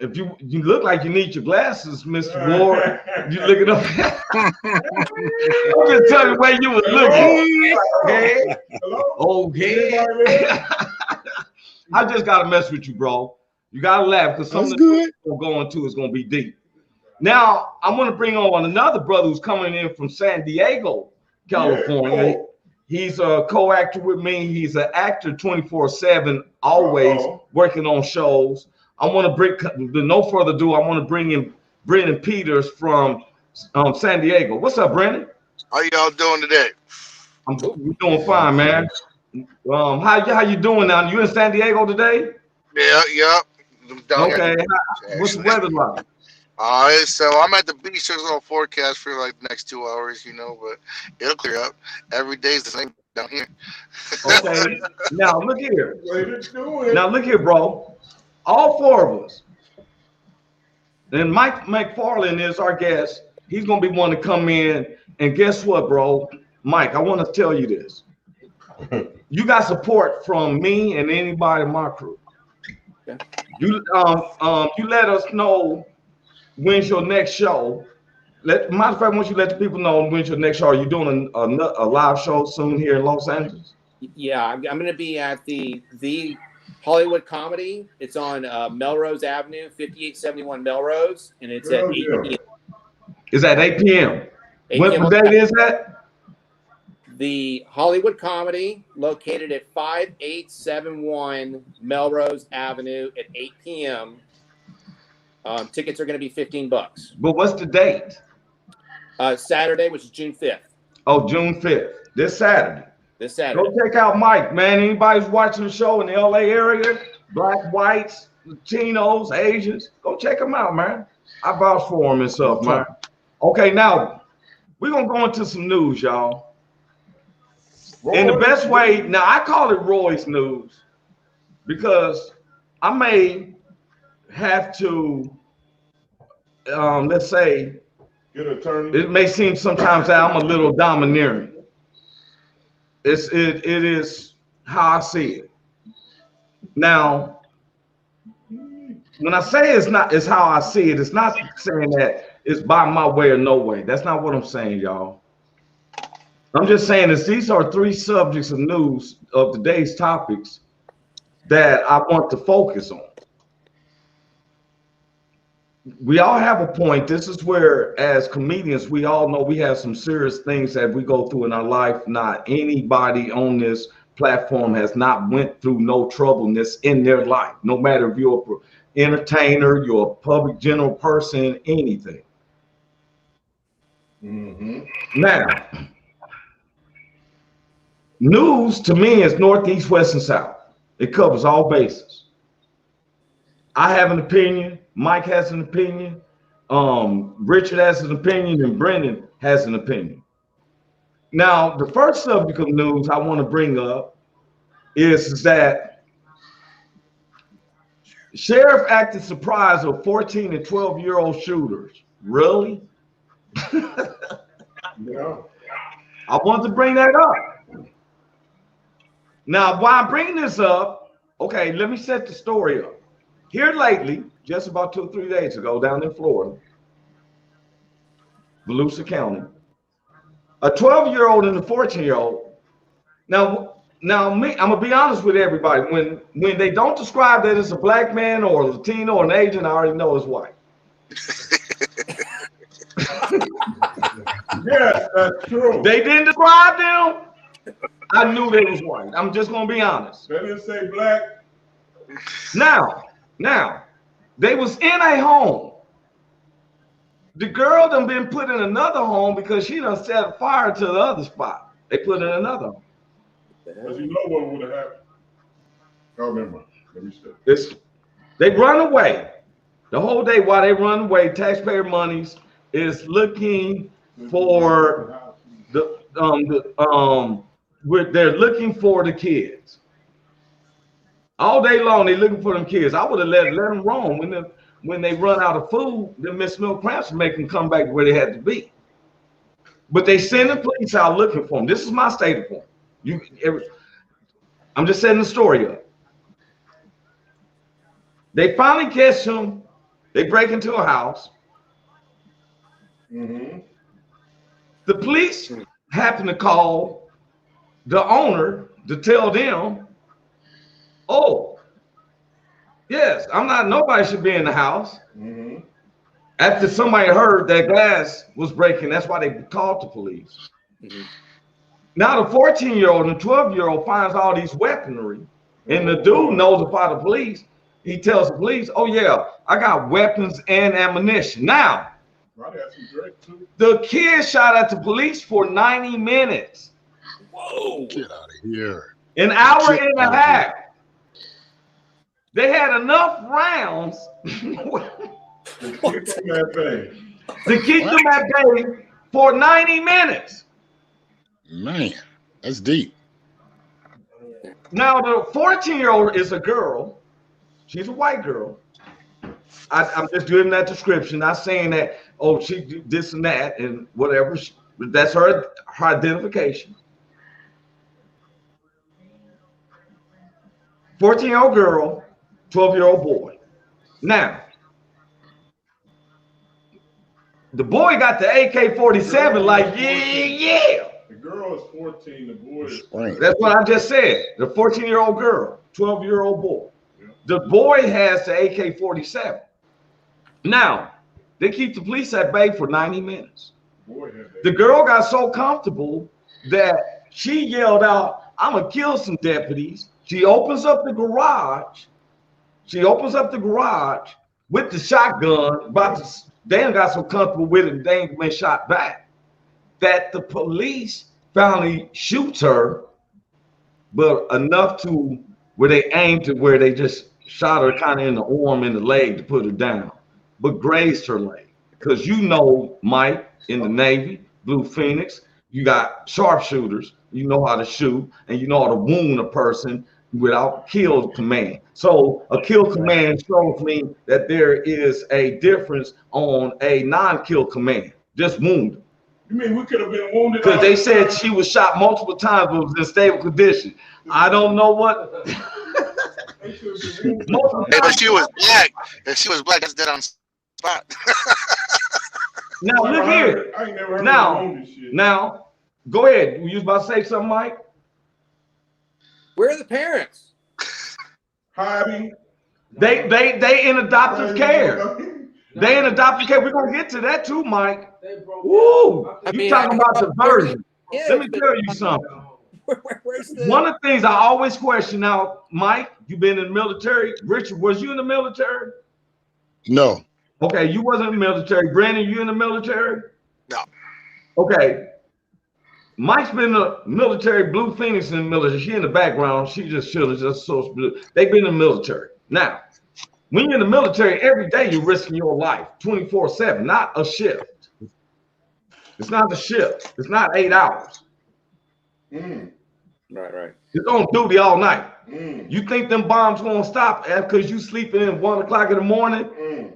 If you look like you need your glasses, Mr. Ward, you looking up. I'm just telling you where you were looking. Okay. Okay. I just gotta mess with you, bro. You gotta laugh because some of the we're going to is gonna be deep. Now I'm gonna bring on another brother who's coming in from San Diego, California. Yeah. He's a co-actor with me. He's an actor 24/7, always working on shows. I want to bring, with no further ado, I want to bring in Brendan Peters from San Diego. What's up, Brendan? How y'all doing today? We're doing fine, man. How you doing now? You in San Diego today? Yeah. Okay. What's the weather like? All right, so I'm at the beach. There's no forecast for like the next 2 hours, but it'll clear up. Every day's the same down here. Okay. Now look here. Now look here, bro. All four of us. And Mike McFarland is our guest. He's gonna be one to come in. And guess what, bro? Mike, I want to tell you this. You got support from me and anybody in my crew. You let us know when's your next show. Matter of fact, once you let the people know when's your next show, are you doing a live show soon here in Los Angeles? Yeah, I'm going to be at the Hollywood Comedy. It's on Melrose Avenue, 5871 Melrose, and it's at 8 p.m. Is at 8 p.m. What date is that? The Hollywood Comedy, located at 5871 Melrose Avenue at 8 p.m. Tickets are going to be $15. But what's the date? Saturday, which is June 5th. Oh, June 5th. This Saturday. This Saturday. Go check out Mike, man. Anybody's watching the show in the LA area, black, whites, Latinos, Asians, go check him out, man. I vouch for him and stuff, man. Okay, now we're going to go into some news, y'all. In the best way, now I call it Roy's news because I may have to, let's say, get an attorney. It may seem sometimes that I'm a little domineering. It is how I see it. Now, when I say it's how I see it, it's not saying that it's by my way or no way. That's not what I'm saying, y'all. I'm just saying that these are three subjects of news of today's topics that I want to focus on. We all have a point. This is where, as comedians, we all know we have some serious things that we go through in our life. Not anybody on this platform has not went through no troubleness in their life, no matter if you're an entertainer, you're a public general person, anything. Now, news to me is north, east, west, and south. It covers all bases. I have an opinion. Mike has an opinion. Richard has an opinion, and Brendan has an opinion. Now, the first subject of news I want to bring up is that sheriff acted surprised of 14 and 12-year-old shooters. Really? Yeah. I want to bring that up. Now, while I'm bringing this up, okay, let me set the story up. Here lately, just about 2 or 3 days ago, down in Florida, Volusia County, a 12-year-old and a 14-year-old. Now, me, I'm gonna be honest with everybody. When they don't describe that it's a black man or a Latino or an Asian, I already know it's white. Yes, that's true. They didn't describe them. I knew they was white. I'm just gonna be honest. They didn't say black. Now, they was in a home. The girl done been put in another home because she done set fire to the other spot. They put in another home. Because you know what would have happened. Oh, remember. Let me stay. They run away. The whole day while they run away, taxpayer monies is looking for they're looking for the kids. All day long, they're looking for them kids. I would have let them roam. when they run out of food, the Miss Milk Cramps make them come back to where they had to be. But they send the police out looking for them. This is my state of point. I'm just setting the story up. They finally catch him. They break into a house. Mm-hmm. The police happen to call the owner to tell them, oh, yes, nobody should be in the house. Mm-hmm. After somebody heard that glass was breaking, that's why they called the police. Mm-hmm. Now the 14-year-old and 12-year-old finds all these weaponry, and the dude notifies the police. He tells the police, oh yeah, I got weapons and ammunition. Now, the kid shot at the police for 90 minutes. Whoa. Get out of here. An hour and a half. They had enough rounds to keep them at bay for 90 minutes. Man, that's deep. Now, the 14-year-old is a girl. She's a white girl. I'm just giving that description, not saying that, oh, she did this and that and whatever. That's her identification. 14-year-old girl, 12-year-old boy. Now, the boy got the AK-47 like, yeah. The girl is 14, the boy is 20. That's what I just said. The 14-year-old girl, 12-year-old boy. The boy has the AK-47. Now, they keep the police at bay for 90 minutes. The girl got so comfortable that she yelled out, I'm going to kill some deputies. She opens up the garage. With the shotgun. They got so comfortable with it, they ain't been shot back. That the police finally shoots her, but enough to where they aimed to where they just shot her kind of in the arm and the leg to put her down, but grazed her leg. Because Mike, in the Navy, Blue Phoenix, you got sharpshooters, you know how to shoot, and you know how to wound a person without kill command. So a kill command shows me that there is a difference on a non-kill command, just wound. You mean we could have been wounded? Because they said she was shot multiple times but was in stable condition. I don't know what. Hey, but she was black. If she was black, that's dead on spot. Now look here. I ain't never heard Now, go ahead. You was about to say something, Mike? Where are the parents? Hiding. They in adoptive care. They in adoptive care. We're gonna get to that too, Mike. Woo! You talking about the version? Let me tell you something. One of the things I always question now, Mike, you've been in the military. Richard, was you in the military? No. Okay, you wasn't in the military. Brandon, you in the military? No. Okay. Mike's been in the military. Blue Phoenix in the military. She in the background. She just should have just so. They've been in the military. Now, when you're in the military, every day you're risking your life 24/7, not a shift. It's not a shift. It's not 8 hours. Right. It's on duty all night. You think them bombs gonna stop because you sleeping in 1 o'clock in the morning?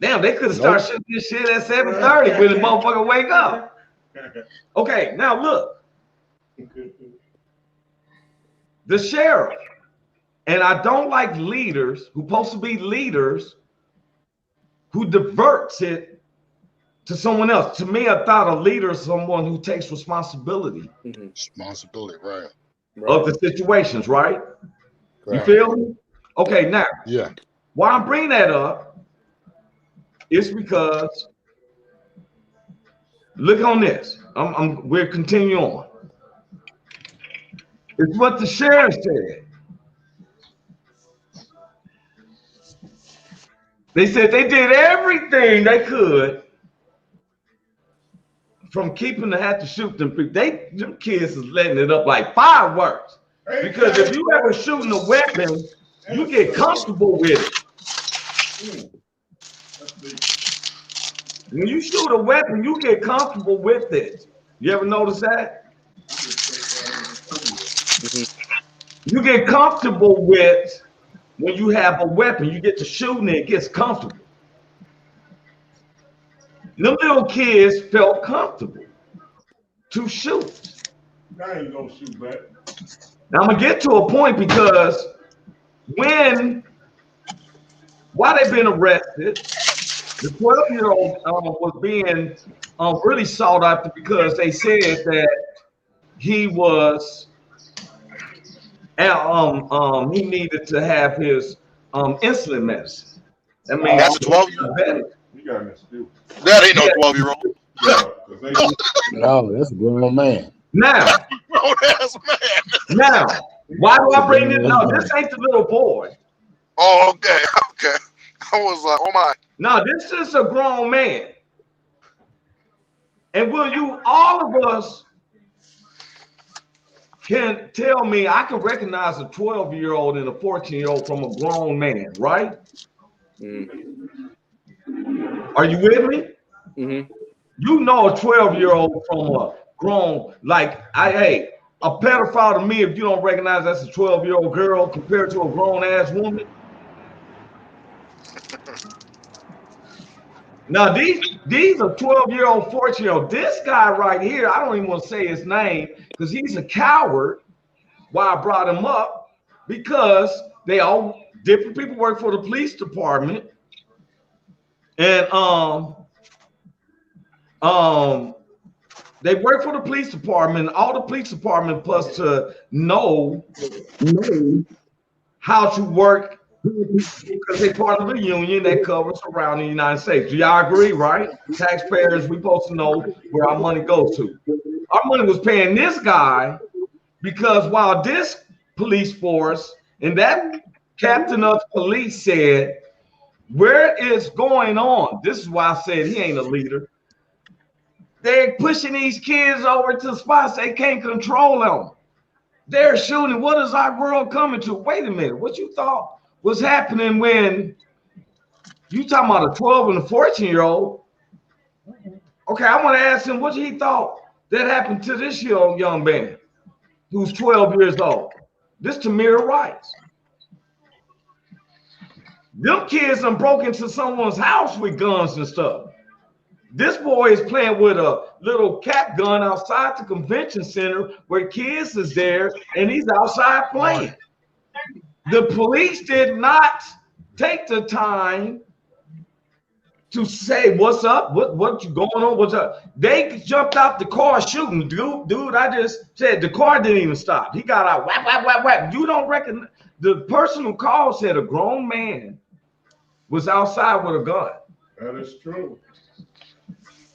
Damn, they could have started shooting this shit at 7:30 when the motherfucker wake up. Okay, now look. The sheriff, and I don't like leaders who supposed to be leaders who diverts it to someone else. To me, I thought a leader is someone who takes responsibility. Responsibility, right. Of the situations, right? You feel me? Okay, now, why I'm bringing that up is because look on this. We'll continue on. It's what the sheriff said. They said they did everything they could from keeping the hat to shoot them people. Them kids is letting it up like fireworks. Because if you ever shooting a weapon, you get comfortable with it. When you shoot a weapon, you get comfortable with it. You ever notice that? You get comfortable with when you have a weapon, you get to shooting it, it gets comfortable. them little kids felt comfortable to shoot. I ain't gonna shoot back. Now I'm gonna get to a point because while they've been arrested, the 12-year-old was being really sought after because they said that he was he needed to have his insulin medicine. I mean, that's a 12-year-old. You got me stupid. That ain't no 12-year-old. No, that's a grown man. Now, Grown ass man. now, why do I bring this? No, this ain't the little boy. Oh, okay. I was like, oh my. No, this is a grown man. And will you, all of us can tell me, I can recognize a 12-year-old and a 14-year-old from a grown man, right? Are you with me? Mm-hmm. You know a 12-year-old from a grown, like, a pedophile to me, if you don't recognize that's a 12-year-old girl compared to a grown-ass woman. Now, these are 12-year-old, 14-year-old. This guy right here, I don't even want to say his name because he's a coward. Why I brought him up, because different people work for the police department, and they work for the police department. All the police department plus to know how to work, because they're part of the union that covers around the United States. Do y'all agree, right? Taxpayers, we supposed to know where our money goes to. Our money was paying this guy because while this police force and that captain of police said, where is going on? This is why I said he ain't a leader. They're pushing these kids over to spots they can't control them. They're shooting. What is our world coming to? Wait a minute. What you thought was happening when you talking about a 12 and a 14-year-old? Okay, I want to ask him what he thought that happened to this young man who's 12 years old. This Tamir Rice. Them kids done broke into someone's house with guns and stuff. This boy is playing with a little cap gun outside the convention center where kids is there, and he's outside playing. The police did not take the time to say, what's up? What you going on? What's up? They jumped out the car shooting. Dude, I just said the car didn't even stop. He got out, whap, whap, whap, whap. You don't reckon the person who called said a grown man was outside with a gun. That is true.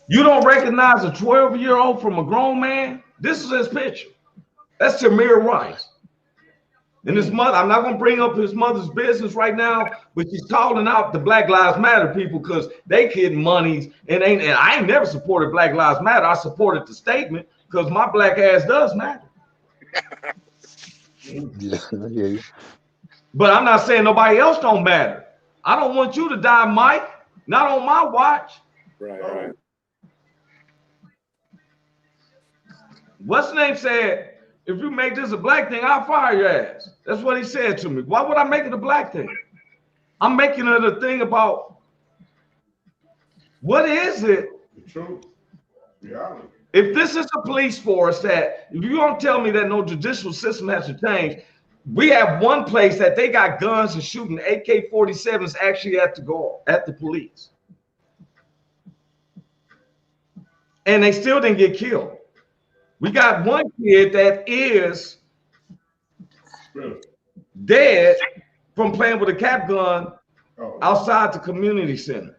You don't recognize a 12-year-old from a grown man? This is his picture. That's Tamir Rice. And his mother, I'm not going to bring up his mother's business right now, but she's calling out the Black Lives Matter people because they getting monies and I ain't never supported Black Lives Matter. I supported the statement because my black ass does matter. Yeah. But I'm not saying nobody else don't matter. I don't want you to die, Mike. Not on my watch. Right. What's the name said, if you make this a black thing, I'll fire your ass. That's what he said to me. Why would I make it a black thing? I'm making it a thing about what is it? The truth. Reality. If this is a police force that, if you don't tell me that no judicial system has to change, we have one place that they got guns and shooting AK-47s actually at the police. And they still didn't get killed. We got one kid that is dead from playing with a cap gun outside the community center.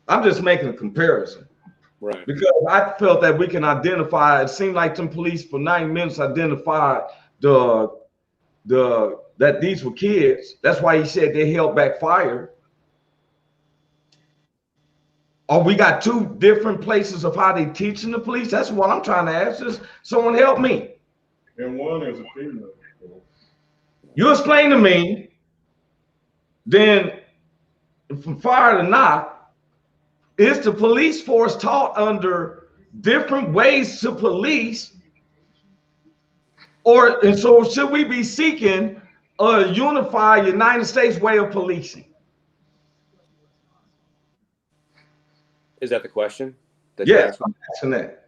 I'm just making a comparison. Right. Because I felt that we can identify, it seemed like some police for 9 minutes identified that these were kids. That's why he said they held back fire. Or we got two different places of how they teaching the police. That's what I'm trying to ask. Is someone help me? And one is a female. You explain to me, then from fire to not, is the police force taught under different ways to police? And so should we be seeking a unified United States way of policing? Is that the question? Yeah, I'm asking that.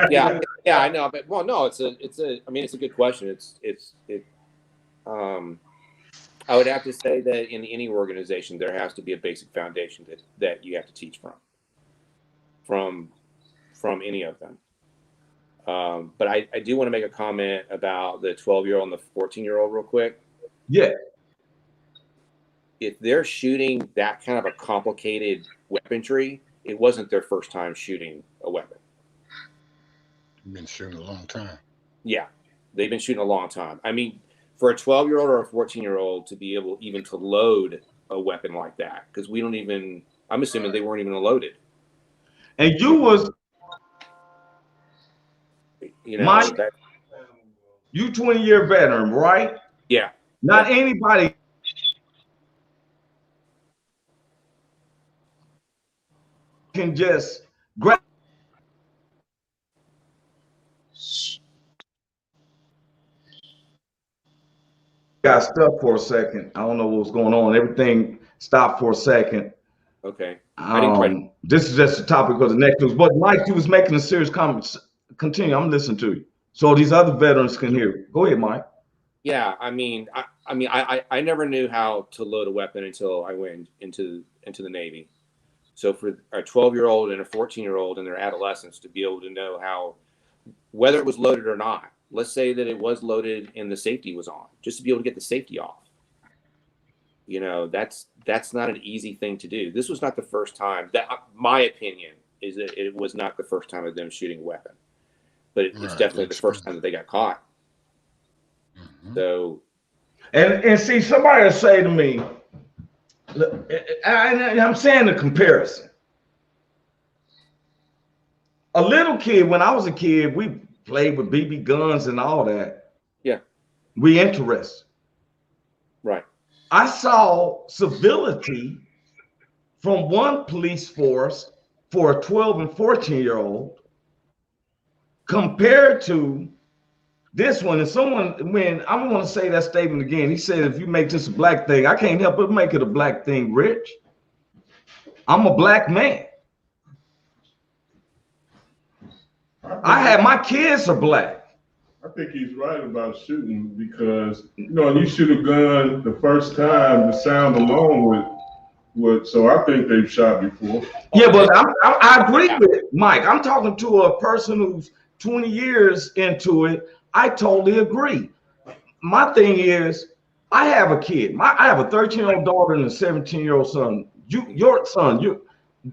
Yeah, I know, but well, no, it's a good question. I would have to say that in any organization there has to be a basic foundation that you have to teach from any of them. But I do want to make a comment about the 12-year-old and the 14-year-old real quick. Yeah. If they're shooting that kind of a complicated weaponry, it wasn't their first time shooting a weapon. Been shooting a long time. Yeah, they've been shooting a long time. I mean, for a 12-year-old or a 14-year-old to be able even to load a weapon like that, because I'm assuming they weren't even loaded. And you was, Mike, you 20-year veteran, right? Yeah. Not anybody can just grab. Got stuck for a second. I don't know what was going on. Everything stopped for a second. Okay. This is just a topic of the next news. But Mike, you was making a serious comment. Continue. I'm listening to you, so these other veterans can hear you. Go ahead, Mike. Yeah, I never knew how to load a weapon until I went into the Navy. So for a 12-year-old and a 14-year-old in their adolescence to be able to know how, whether it was loaded or not, let's say that it was loaded and the safety was on, just to be able to get the safety off. You know, that's not an easy thing to do. This was not the first time. That my opinion is that it was not the first time of them shooting a weapon, but it's definitely the first time that they got caught. Mm-hmm. So, and see, somebody will say to me, I'm saying the comparison. A little kid, when I was a kid, we played with BB guns and all that. Yeah. We interested. Right. I saw civility from one police force for a 12 and 14-year-old compared to this one. And someone, when I'm going to say that statement again, he said, if you make this a black thing, I can't help but make it a black thing, Rich. I'm a black man. My kids are black. I think he's right about shooting because, when you shoot a gun the first time, the sound alone would, so I think they've shot before. Yeah, but I agree with Mike. I'm talking to a person who's 20 years into it. I totally agree. My thing is, I have a kid. I have a 13-year-old daughter and a 17-year-old son. Your son,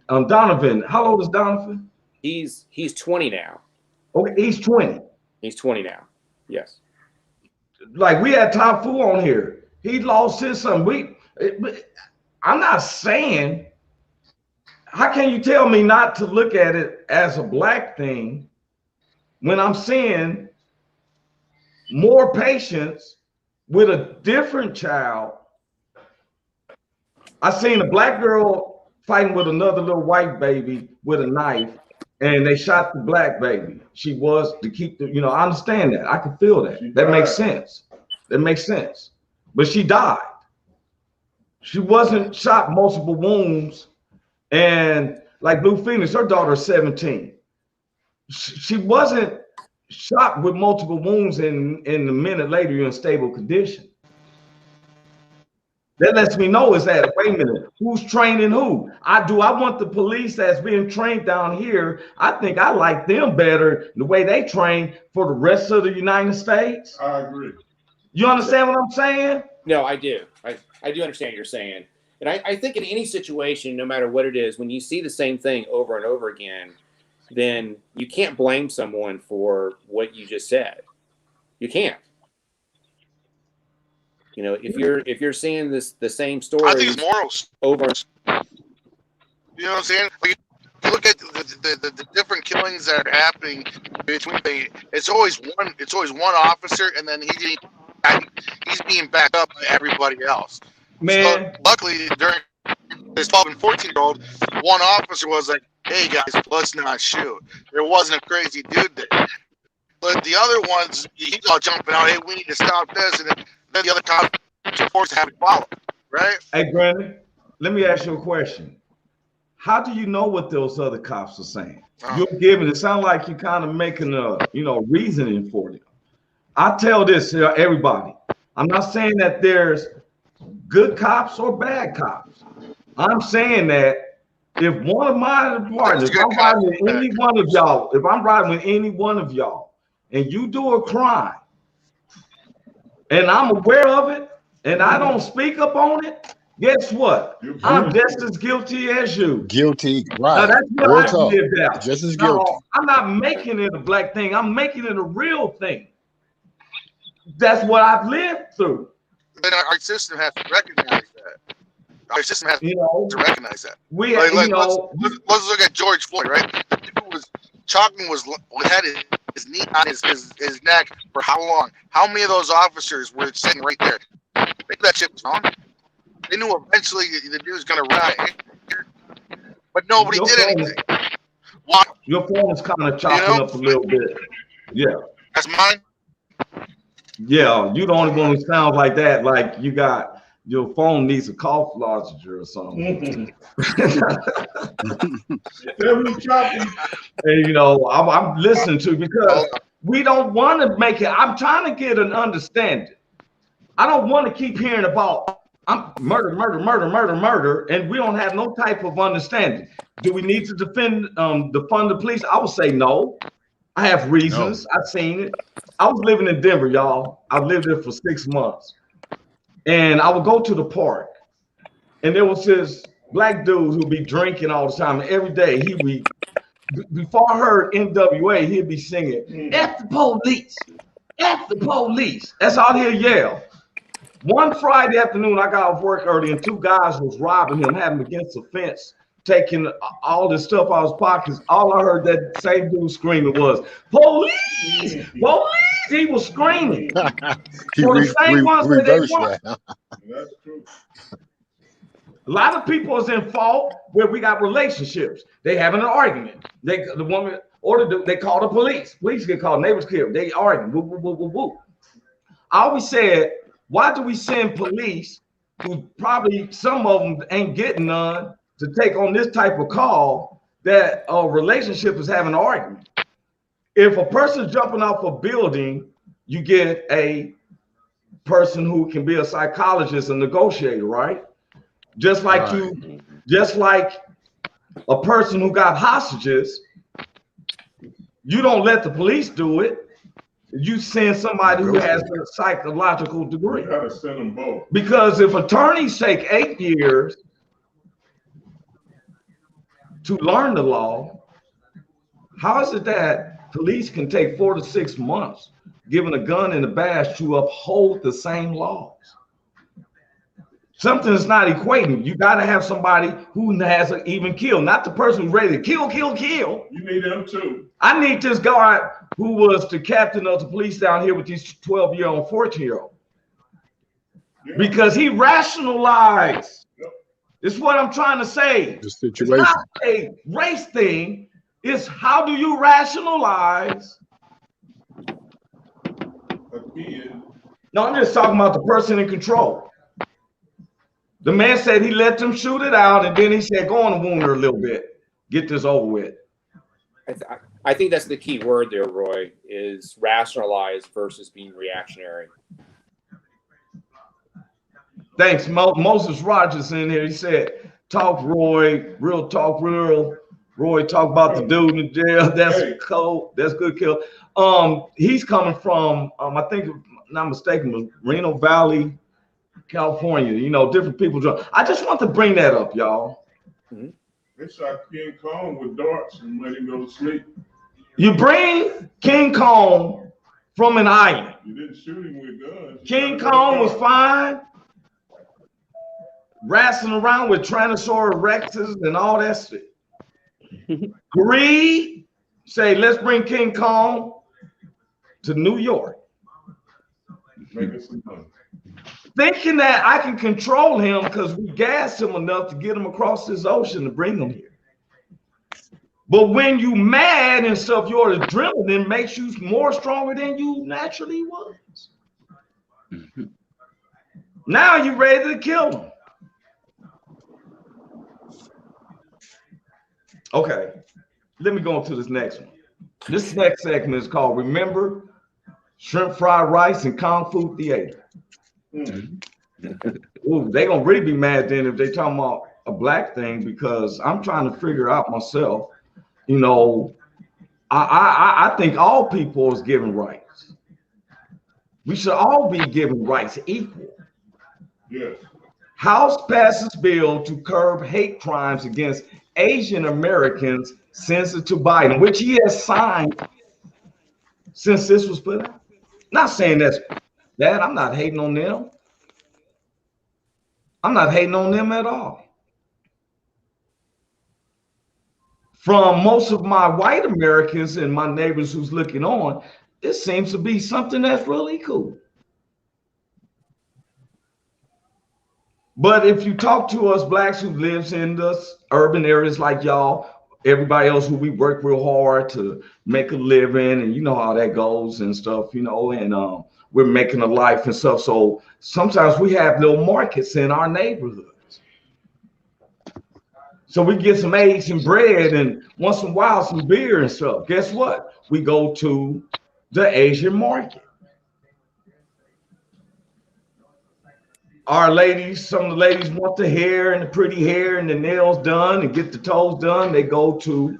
Donovan. How old is Donovan? He's 20 now. Okay, he's 20. He's 20 now. Yes. Like we had Tom Fu on here. He lost his son. I'm not saying. How can you tell me not to look at it as a black thing when I'm seeing more patience with a different child? I seen a black girl fighting with another little white baby with a knife, and they shot the black baby. She was to keep the, I understand that. I can feel that. That makes sense. That makes sense. But she died. She wasn't shot multiple wounds. And like Blue Phoenix, her daughter's 17. She wasn't shot with multiple wounds and a minute later you're in stable condition. That lets me know is that, wait a minute, who's training who? I want the police that's being trained down here. I think I like them better the way they train for the rest of the United States. I agree. You understand what I'm saying? No, I do. I do understand what you're saying. And I think in any situation, no matter what it is, when you see the same thing over and over again, then you can't blame someone for what you just said. You can't. If you're seeing the same story, I think it's morals over. You know what I'm saying? You look at the different killings that are happening between. It's always one officer, and then he's being backed up by everybody else. Man, so luckily during this 12 and 14-year-old, one officer was like, "Hey guys, let's not shoot." There wasn't a crazy dude there, but the other ones, he's all jumping out. Hey, we need to stop this, and then the other cops are forced to have it follow. right? Hey, Brandon, let me ask you a question. How do you know what those other cops are saying? You're giving, it sounds like you're kind of making a, reasoning for them. I tell this to everybody. I'm not saying that there's good cops or bad cops. I'm saying that if one of my partners, if I'm riding with any one of y'all, if I'm riding with any one of y'all, and you do a crime, and I'm aware of it, and I don't speak up on it, guess what? I'm just as guilty as you. Guilty, right? Now, that's what Real I talk. lived out. Just as Now, guilty. I'm not making it a black thing. I'm making it a real thing. That's what I've lived through. But our system has to recognize that. Our system has to recognize that. Let's look at George Floyd, right? The dude had his knee on his neck for how long? How many of those officers were sitting right there? Make that shit on. They knew eventually the dude was gonna run, but nobody did anything. Why? Your phone is kind of chopping up a little bit. Yeah. That's mine. Yeah, you the only one who sounds like that. Like you got your phone needs a cough lozenge or something. And I'm listening to because we don't want to make it. I'm trying to get an understanding. I don't want to keep hearing about murder, and we don't have no type of understanding. Do we need to defund the police? I would say no. I have reasons. No. I've seen it. I was living in Denver, y'all. I lived there for 6 months. And I would go to the park. And there was this black dude who'd be drinking all the time. And every day he'd be, before I heard NWA, he'd be singing, F the police, F the police. That's all he'd yell. One Friday afternoon, I got off work early and 2 guys was robbing him, having him against the fence, taking all this stuff out of his pockets. All I heard that same dude screaming was, police, police. He was screaming. He reversed that. That's true. A lot of people is in fault where we got relationships. They having an argument. The woman ordered, they call the police. Police get called, neighbors killed. They argue. Woo, woo, woo, woo, woo. I always said, why do we send police who probably some of them ain't getting none to take on this type of call that a relationship is having an argument? If a person's jumping off a building, you get a person who can be a psychologist and negotiator, right? Just like a person who got hostages, you don't let the police do it. You send somebody who has a psychological degree. You gotta send them both. Because if attorneys take 8 years to learn the law, how is it that police can take 4 to 6 months given a gun and a badge to uphold the same laws? Something's not equating. You got to have somebody who has an even kill, not the person who's ready to kill. You need them too. I need this guy who was the captain of the police down here with these 12-year-old, 14-year-old. Yeah. Because he rationalized. Yep. It's what I'm trying to say. The situation. It's not a race thing. It's how do you rationalize? No, I'm just talking about the person in control. The man said he let them shoot it out, and then he said, go on and wound her a little bit. Get this over with. I think that's the key word there, Roy, is rationalize versus being reactionary. Thanks. Moses Rogers in here. He said, talk, Roy. Real talk, real. Roy, talk about the dude in jail. That's cool. That's good kill. He's coming from, I think, if I'm not mistaken, Reno Valley, California. Different people. I just want to bring that up, y'all. They shot King Kong with darts and let him go to sleep. You bring King Kong from an island. You didn't shoot him with guns. King Kong was fine, wrestling around with Tyrannosaurus Rexes and all that shit. Greed, say, let's bring King Kong to New York. Making some money. Thinking that I can control him because we gassed him enough to get him across this ocean to bring him here. But when you mad and stuff, your adrenaline makes you more stronger than you naturally was. Now you're ready to kill him. Okay, let me go on to this next one. This next segment is called Remember Shrimp Fried Rice and Kung Fu Theater. Ooh, they gonna really be mad then if they talking about a black thing, because I'm trying to figure out myself. You know, I think all people is given rights. We should all be given rights equal. Yes. House passes bill to curb hate crimes against Asian Americans, sends it to Biden, which he has signed since this was put out. Not saying that's bad. I'm not hating on them. I'm not hating on them at all. From most of my white Americans and my neighbors who's looking on, it seems to be something that's really cool. But if you talk to us blacks who lives in the urban areas like y'all, everybody else who we work real hard to make a living, and you know how that goes and stuff, you know, and we're making a life and stuff. So sometimes we have little markets in our neighborhoods. So we get some eggs and bread and once in a while some beer and stuff. Guess what? We go to the Asian market. Our ladies, some of the ladies want the hair and the pretty hair and the nails done and get the toes done. They go to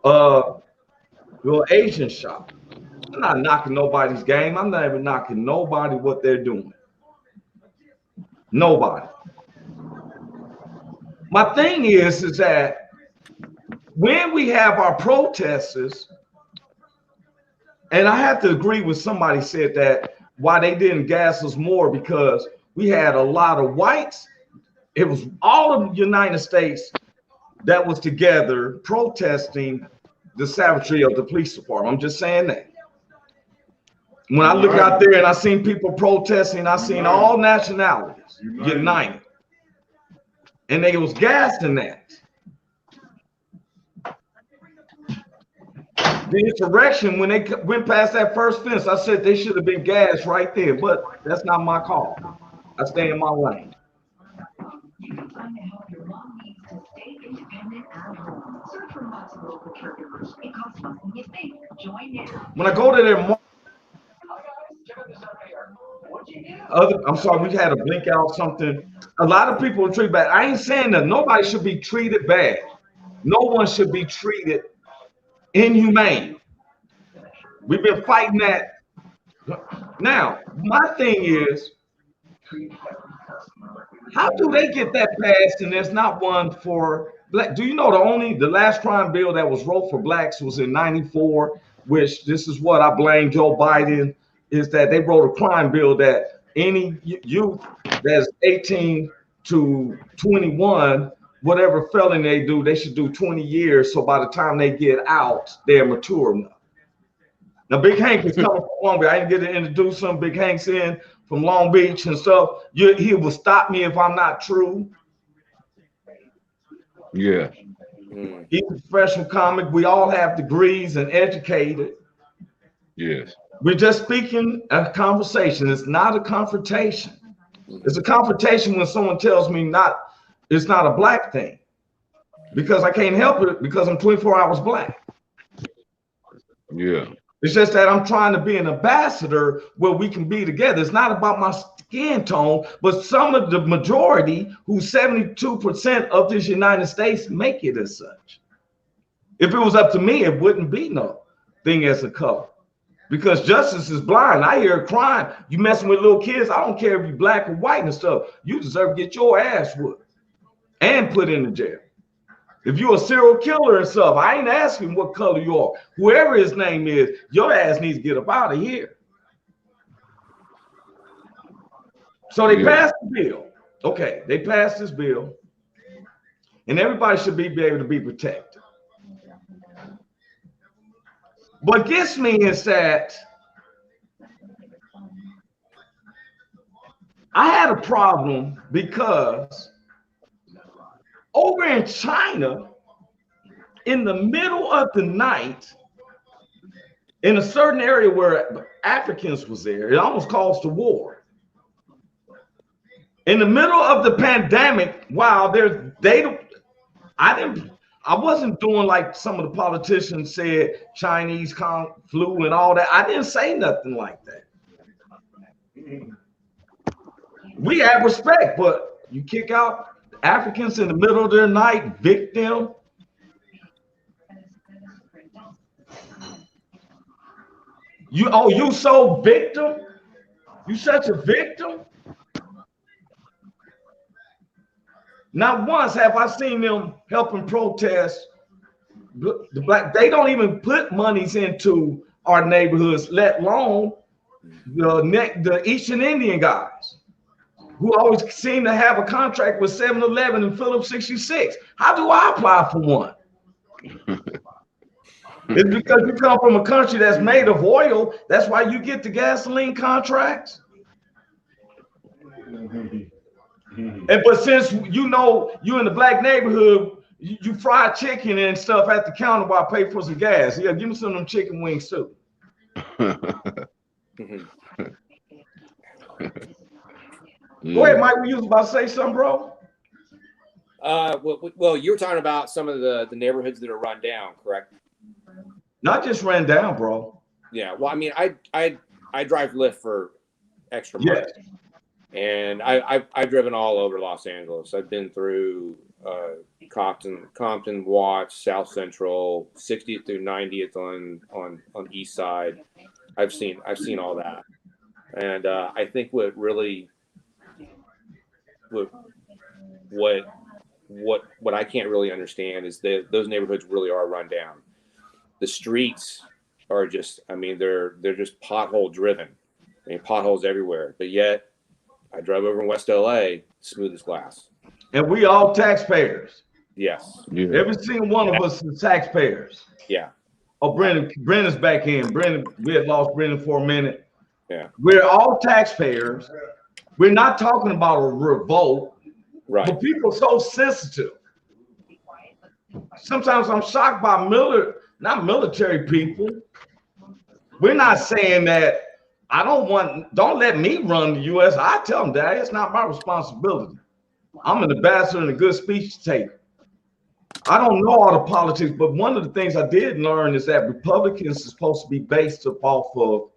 little Asian shop. I'm not knocking nobody's game. I'm not even knocking nobody what they're doing. Nobody. My thing is that when we have our protesters, and I have to agree with somebody said that why they didn't gas us more, because we had a lot of whites. It was all of the United States that was together protesting the savagery of the police department. I'm just saying that. When I look out there and I seen people protesting, I seen all nationalities united. And they was gassing that. The insurrection, when they went past that first fence, I said they should have been gassed right there, but that's not my call. I stay in my lane. When I go to their I'm sorry, we had to blink out something. A lot of people are treated bad. I ain't saying that nobody should be treated bad. No one should be treated inhumane. We've been fighting that. Now, my thing is, how do they get that passed and there's not one for black? Do you know the last crime bill that was wrote for blacks was in '94, which this is what I blame Joe Biden, is that they wrote a crime bill that any youth that's 18 to 21, whatever felony they do, they should do 20 years. So by the time they get out, they're mature enough. Now, Big Hank is coming from Long Beach. I didn't get to introduce him. Big Hank's in from Long Beach and stuff. He will stop me if I'm not true. Yeah. He's a professional comic. We all have degrees and educated. Yes. We're just speaking a conversation. It's not a confrontation. It's a confrontation when someone tells me it's not a black thing, because I can't help it because I'm 24 hours black. Yeah. It's just that I'm trying to be an ambassador where we can be together. It's not about my skin tone, but some of the majority, who 72% of this United States, make it as such. If it was up to me, it wouldn't be no thing as a color, because justice is blind. I hear a crime. You messing with little kids, I don't care if you're black or white and stuff. You deserve to get your ass whooped and put in the jail. If you're a serial killer and stuff, I ain't asking what color you are. Whoever his name is, your ass needs to get up out of here. So they passed the bill. Okay, they passed this bill, and everybody should be able to be protected. What gets me is that I had a problem because over in China, in the middle of the night, in a certain area where Africans was there, it almost caused a war. In the middle of the pandemic, wow, I I wasn't doing like some of the politicians said, Chinese flu and all that. I didn't say nothing like that. We have respect, but you kick out Africans in the middle of their night, victim. You so victim? You such a victim? Not once have I seen them helping protest the black. They don't even put monies into our neighborhoods, let alone the Eastern Indian guys who always seem to have a contract with 7-Eleven and Phillips 66. How do I apply for one? It's because you come from a country that's made of oil. That's why you get the gasoline contracts. But since you know you in the black neighborhood, you fry chicken and stuff at the counter while I pay for some gas. Yeah, give me some of them chicken wings too. Go ahead, Mike. You was about to say something, bro? Well, you were talking about some of the neighborhoods that are run down, correct? Not just ran down, bro. Yeah. Well, I mean, I drive Lyft for extra money. Yes. And I've driven all over Los Angeles. I've been through Compton, Watts, South Central, 60th through 90th on East Side. I've seen all that, and I think what I can't really understand is that those neighborhoods really are run down. The streets are just, I mean, they're just pothole driven. I mean, potholes everywhere, but yet I drove over in West LA, smooth as glass. And we all taxpayers. Yes. Yeah. Every single one of us is taxpayers. Yeah. Oh, Brendan's back in. Brendan, we had lost Brendan for a minute. Yeah. We're all taxpayers. We're not talking about a revolt. Right. But people are so sensitive. Sometimes I'm shocked by not military people. We're not saying that don't let me run the U.S. I tell them that it's not my responsibility. I'm an ambassador and a good speech taker. I don't know all the politics, but one of the things I did learn is that Republicans are supposed to be based off of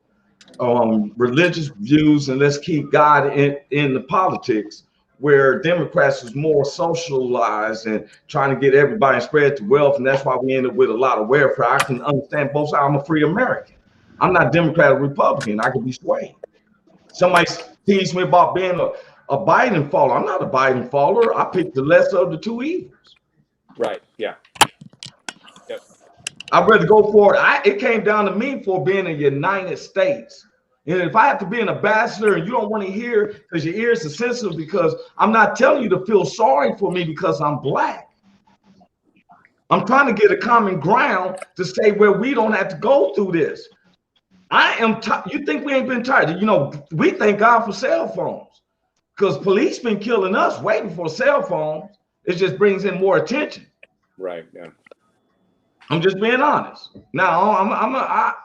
religious views, and let's keep God in the politics, where Democrats is more socialized and trying to get everybody and spread the wealth, and that's why we end up with a lot of welfare. I can understand both sides. I'm a free American. I'm not Democrat or Republican. I can be swayed. Somebody teased me about being a Biden follower. I'm not a Biden follower. I picked the lesser of the two evils. Right. Yeah. Yep. I'd rather go for it. It came down to me for being in the United States. And if I have to be an ambassador and you don't want to hear because your ears are sensitive, because I'm not telling you to feel sorry for me because I'm black. I'm trying to get a common ground to say where we don't have to go through this. I am you think we ain't been tired? You know, we thank God for cell phones because police been killing us way before cell phones. It just brings in more attention. Right. Yeah. I'm just being honest. Now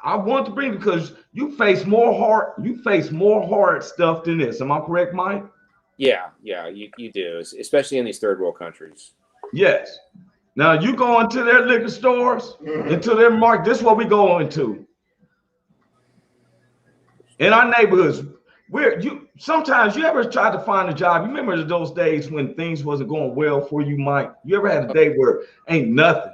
I want to bring, because you face more hard stuff than this. Am I correct, Mike? Yeah. Yeah. You do, especially in these third world countries. Yes. Now you go into their liquor stores, into their market. This is what we go into. In our neighborhoods, sometimes you ever tried to find a job? You remember those days when things wasn't going well for you, Mike? You ever had a day where ain't nothing?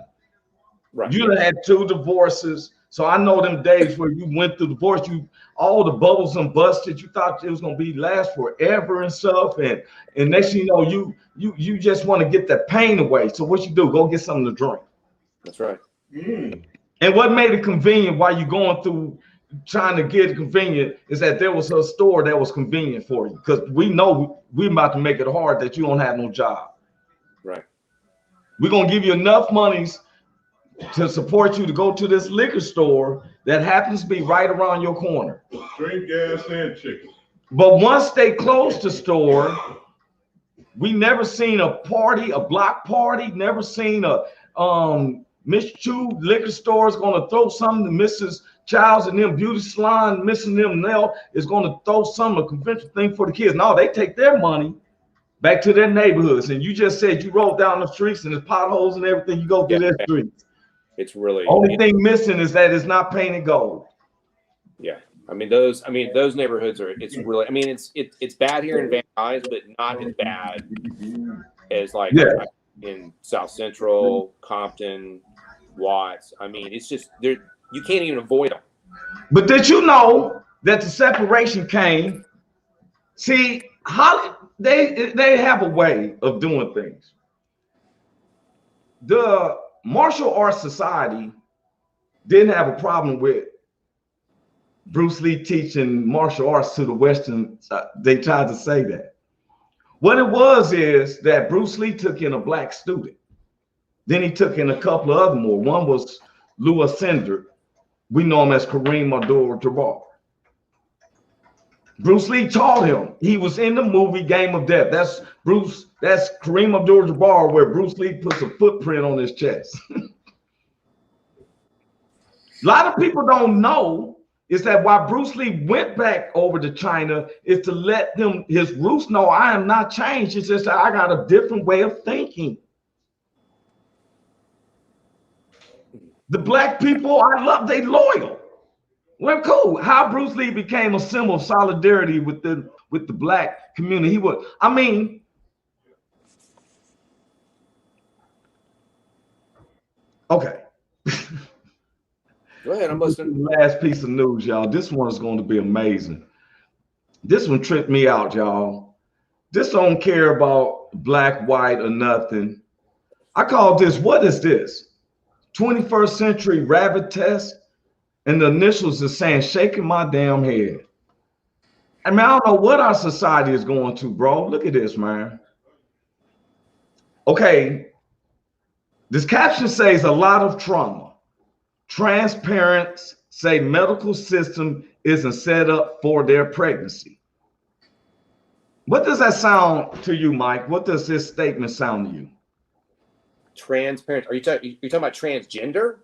Right. You done had 2 divorces. So I know them days where you went through divorce, all the bubbles and busted. You thought it was gonna last forever and stuff. And next thing you know, you just want to get that pain away. So what you do? Go get something to drink. That's right. And what made it convenient while you're going through trying to get it convenient is that there was a store that was convenient for you, because we know we're about to make it hard that you don't have no job. Right. We're gonna give you enough monies to support you to go to this liquor store that happens to be right around your corner. Drink, gas, and chicken. But once they close the store, we never seen a block party, never seen a Miss Chu liquor store is gonna throw something to Mrs. Childs and them beauty salon, missing them nail is gonna throw some a convention thing for the kids. No, they take their money back to their neighborhoods. And you just said you rode down the streets and there's potholes and everything. You go through their streets. It's really only thing missing is that it's not painted gold. Yeah, I mean those neighborhoods are. It's really. I mean it's bad here in Van Nuys, but not as bad as like in South Central, Compton, Watts. I mean it's just there. You can't even avoid them. But did you know that the separation came? See, they have a way of doing things. The Martial Arts Society didn't have a problem with Bruce Lee teaching martial arts to the Western. They tried to say that. What it was is that Bruce Lee took in a black student. Then he took in a couple of other more. One was Louis Sender. We know him as Kareem Abdul-Jabbar. Bruce Lee taught him. He was in the movie Game of Death. That's Kareem Abdul-Jabbar, where Bruce Lee puts a footprint on his chest. A lot of people don't know is that why Bruce Lee went back over to China is to let them, his roots know I am not changed. It's just that I got a different way of thinking. The black people I love, they loyal. Well, cool. How Bruce Lee became a symbol of solidarity with the black community. He would, I mean, okay. Go ahead, I'm listening. Last piece of news, y'all. This one is going to be amazing. This one tripped me out, y'all. This don't care about black, white, or nothing. I call this, what is this? 21st century rabbit test, and the initials are saying shaking my damn head. I mean, I don't know what our society is going to, bro. Look at this, man. Okay, this caption says a lot of trauma. Transparents say medical system isn't set up for their pregnancy. What does that sound to you, Mike? What does this statement sound to you? Transparent. Are you talking about transgender?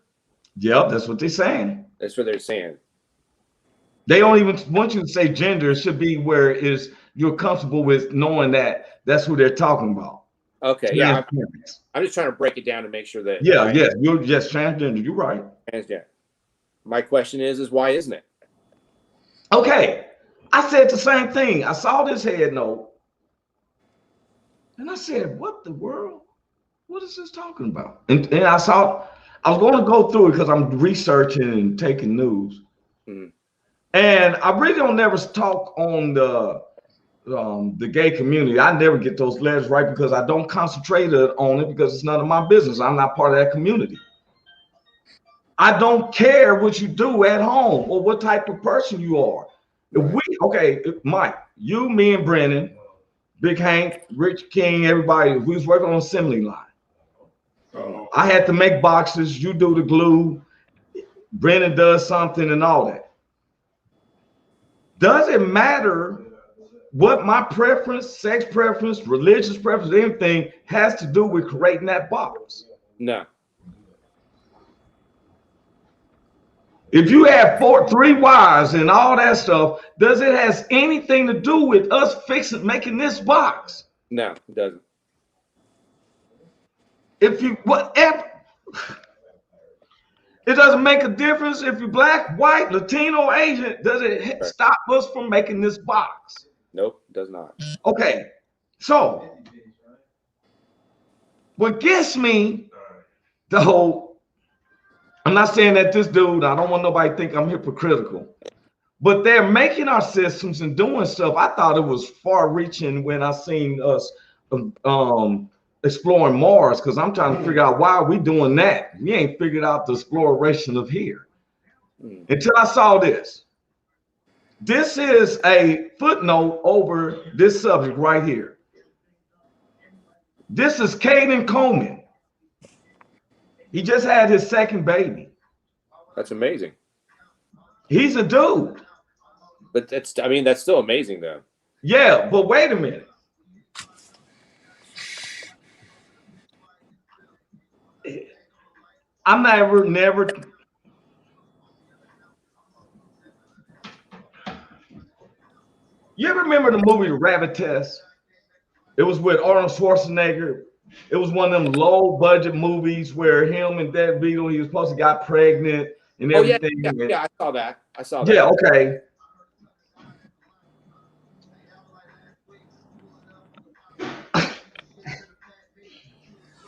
Yep, that's what they're saying. That's what they're saying. They don't even want you to say gender. It should be where is you're comfortable with knowing that that's who they're talking about. Okay, yeah. I'm just trying to break it down to make sure that. You're just transgender. You're right. Transgender. My question is why isn't it? Okay, I said the same thing. I saw this head note, and I said, "What the world? What is this talking about?" And I was going to go through it because I'm researching and taking news. Mm. And I really don't never talk on the gay community. I never get those letters right because I don't concentrate on it because it's none of my business. I'm not part of that community. I don't care what you do at home or what type of person you are. Mike, you, me, and Brennan, Big Hank, Rich King, everybody, we was working on assembly line. I had to make boxes. You do the glue. Brennan does something and all that. Does it matter what my preference, sex preference, religious preference, anything has to do with creating that box? No. If you have 3 wives and all that stuff, does it has anything to do with us making this box? No, it doesn't. If you whatever, it doesn't make a difference if you're black, white, Latino, Asian. Does it stop us from making this box? Nope, it does not. Okay, so what gets me the whole, I'm not saying that this dude, I don't want nobody to think I'm hypocritical, but they're making our systems and doing stuff. I thought it was far reaching when I seen us exploring Mars, because I'm trying to figure out why are we doing that. We ain't figured out the exploration of here until I saw this. This is a footnote over this subject right here. This is Caden Coleman. He just had his second baby. That's amazing. He's a dude. But that's still amazing though. Yeah, but wait a minute. I'm never. You ever remember the movie Rabbit Test? It was with Arnold Schwarzenegger. It was one of them low budget movies where him and Dead Beetle, he was supposed to got pregnant and everything. Yeah, I saw that. I saw that. Yeah, okay.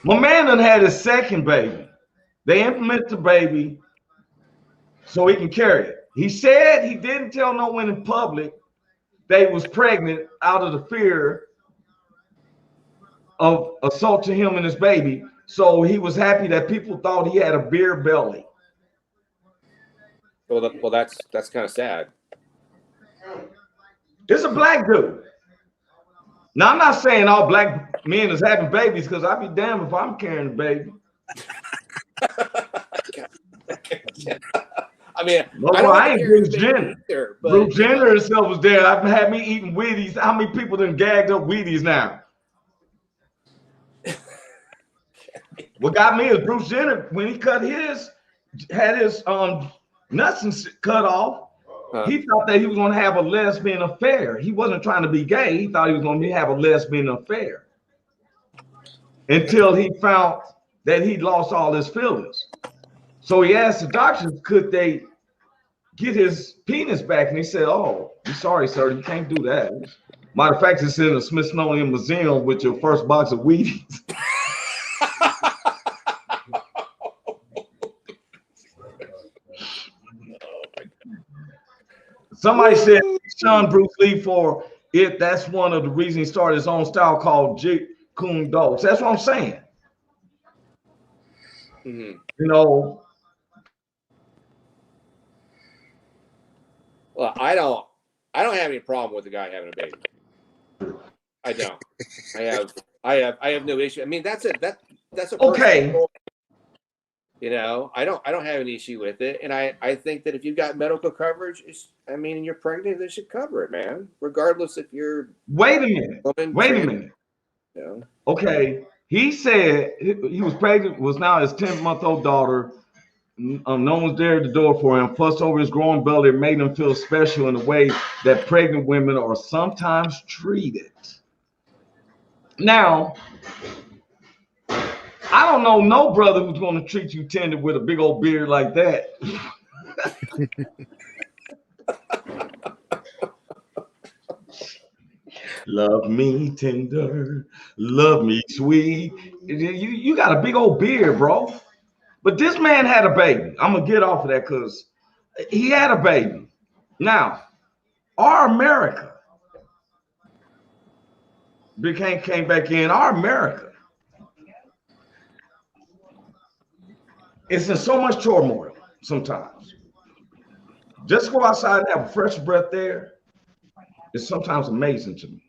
My man done had his second baby. They implement the baby so he can carry it. He said he didn't tell no one in public that he was pregnant out of the fear of assault to him and his baby. So he was happy that people thought he had a beer belly. Well, that's kind of sad. It's a black dude. Now, I'm not saying all black men is having babies, because I'd be damned if I'm carrying a baby. I mean, I ain't Bruce Jenner. Bruce Jenner himself was there. I've had me eating Wheaties. How many people done gagged up Wheaties now? What got me is Bruce Jenner, when he had his nuts cut off, he thought that he was going to have a lesbian affair. He wasn't trying to be gay. He thought he was going to have a lesbian affair until he found that he'd lost all his feelings. So he asked the doctors, could they get his penis back? And he said, "Oh, I'm sorry, sir, you can't do that. Matter of fact, it's in the Smithsonian Museum with your first box of Wheaties." Somebody said Sean Bruce Lee for it. That's one of the reasons he started his own style called Jeet Kune Do. So that's what I'm saying. Mm-hmm. You know. Well, I don't have any problem with the guy having a baby. I don't. I have no issue. I mean, that's a okay. You know, I don't have an issue with it, and I think that if you've got medical coverage, and you're pregnant, they should cover it, man. Regardless if you're. Wait a minute. You know? Okay, he said he was pregnant. Was now his 10-month-old daughter. No one's there at the door for him. Plus, over his growing belly, it made him feel special in a way that pregnant women are sometimes treated. Now, I don't know no brother who's going to treat you tender with a big old beard like that. Love me tender, love me sweet. You got a big old beard, bro. But this man had a baby. I'm going to get off of that because he had a baby. Now, our America came back in. Our America is in so much turmoil sometimes. Just go outside and have a fresh breath there is sometimes amazing to me.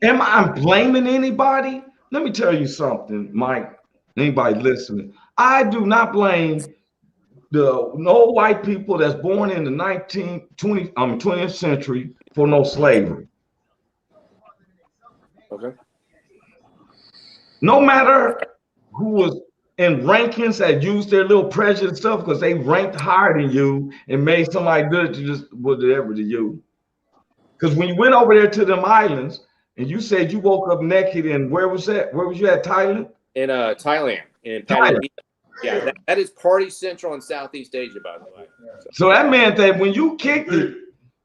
Am I blaming anybody? Let me tell you something, Mike. Anybody listening? I do not blame no white people that's born in the 20th century for no slavery. Okay. No matter who was in rankings that used their little prejudice stuff because they ranked higher than you and made somebody good to just whatever to you. Because when you went over there to them islands and you said you woke up naked, and where was that? Where was you at? Thailand? In Thailand. In Thailand. Yeah, that is party central in Southeast Asia, by the way. So that meant that when you kicked it,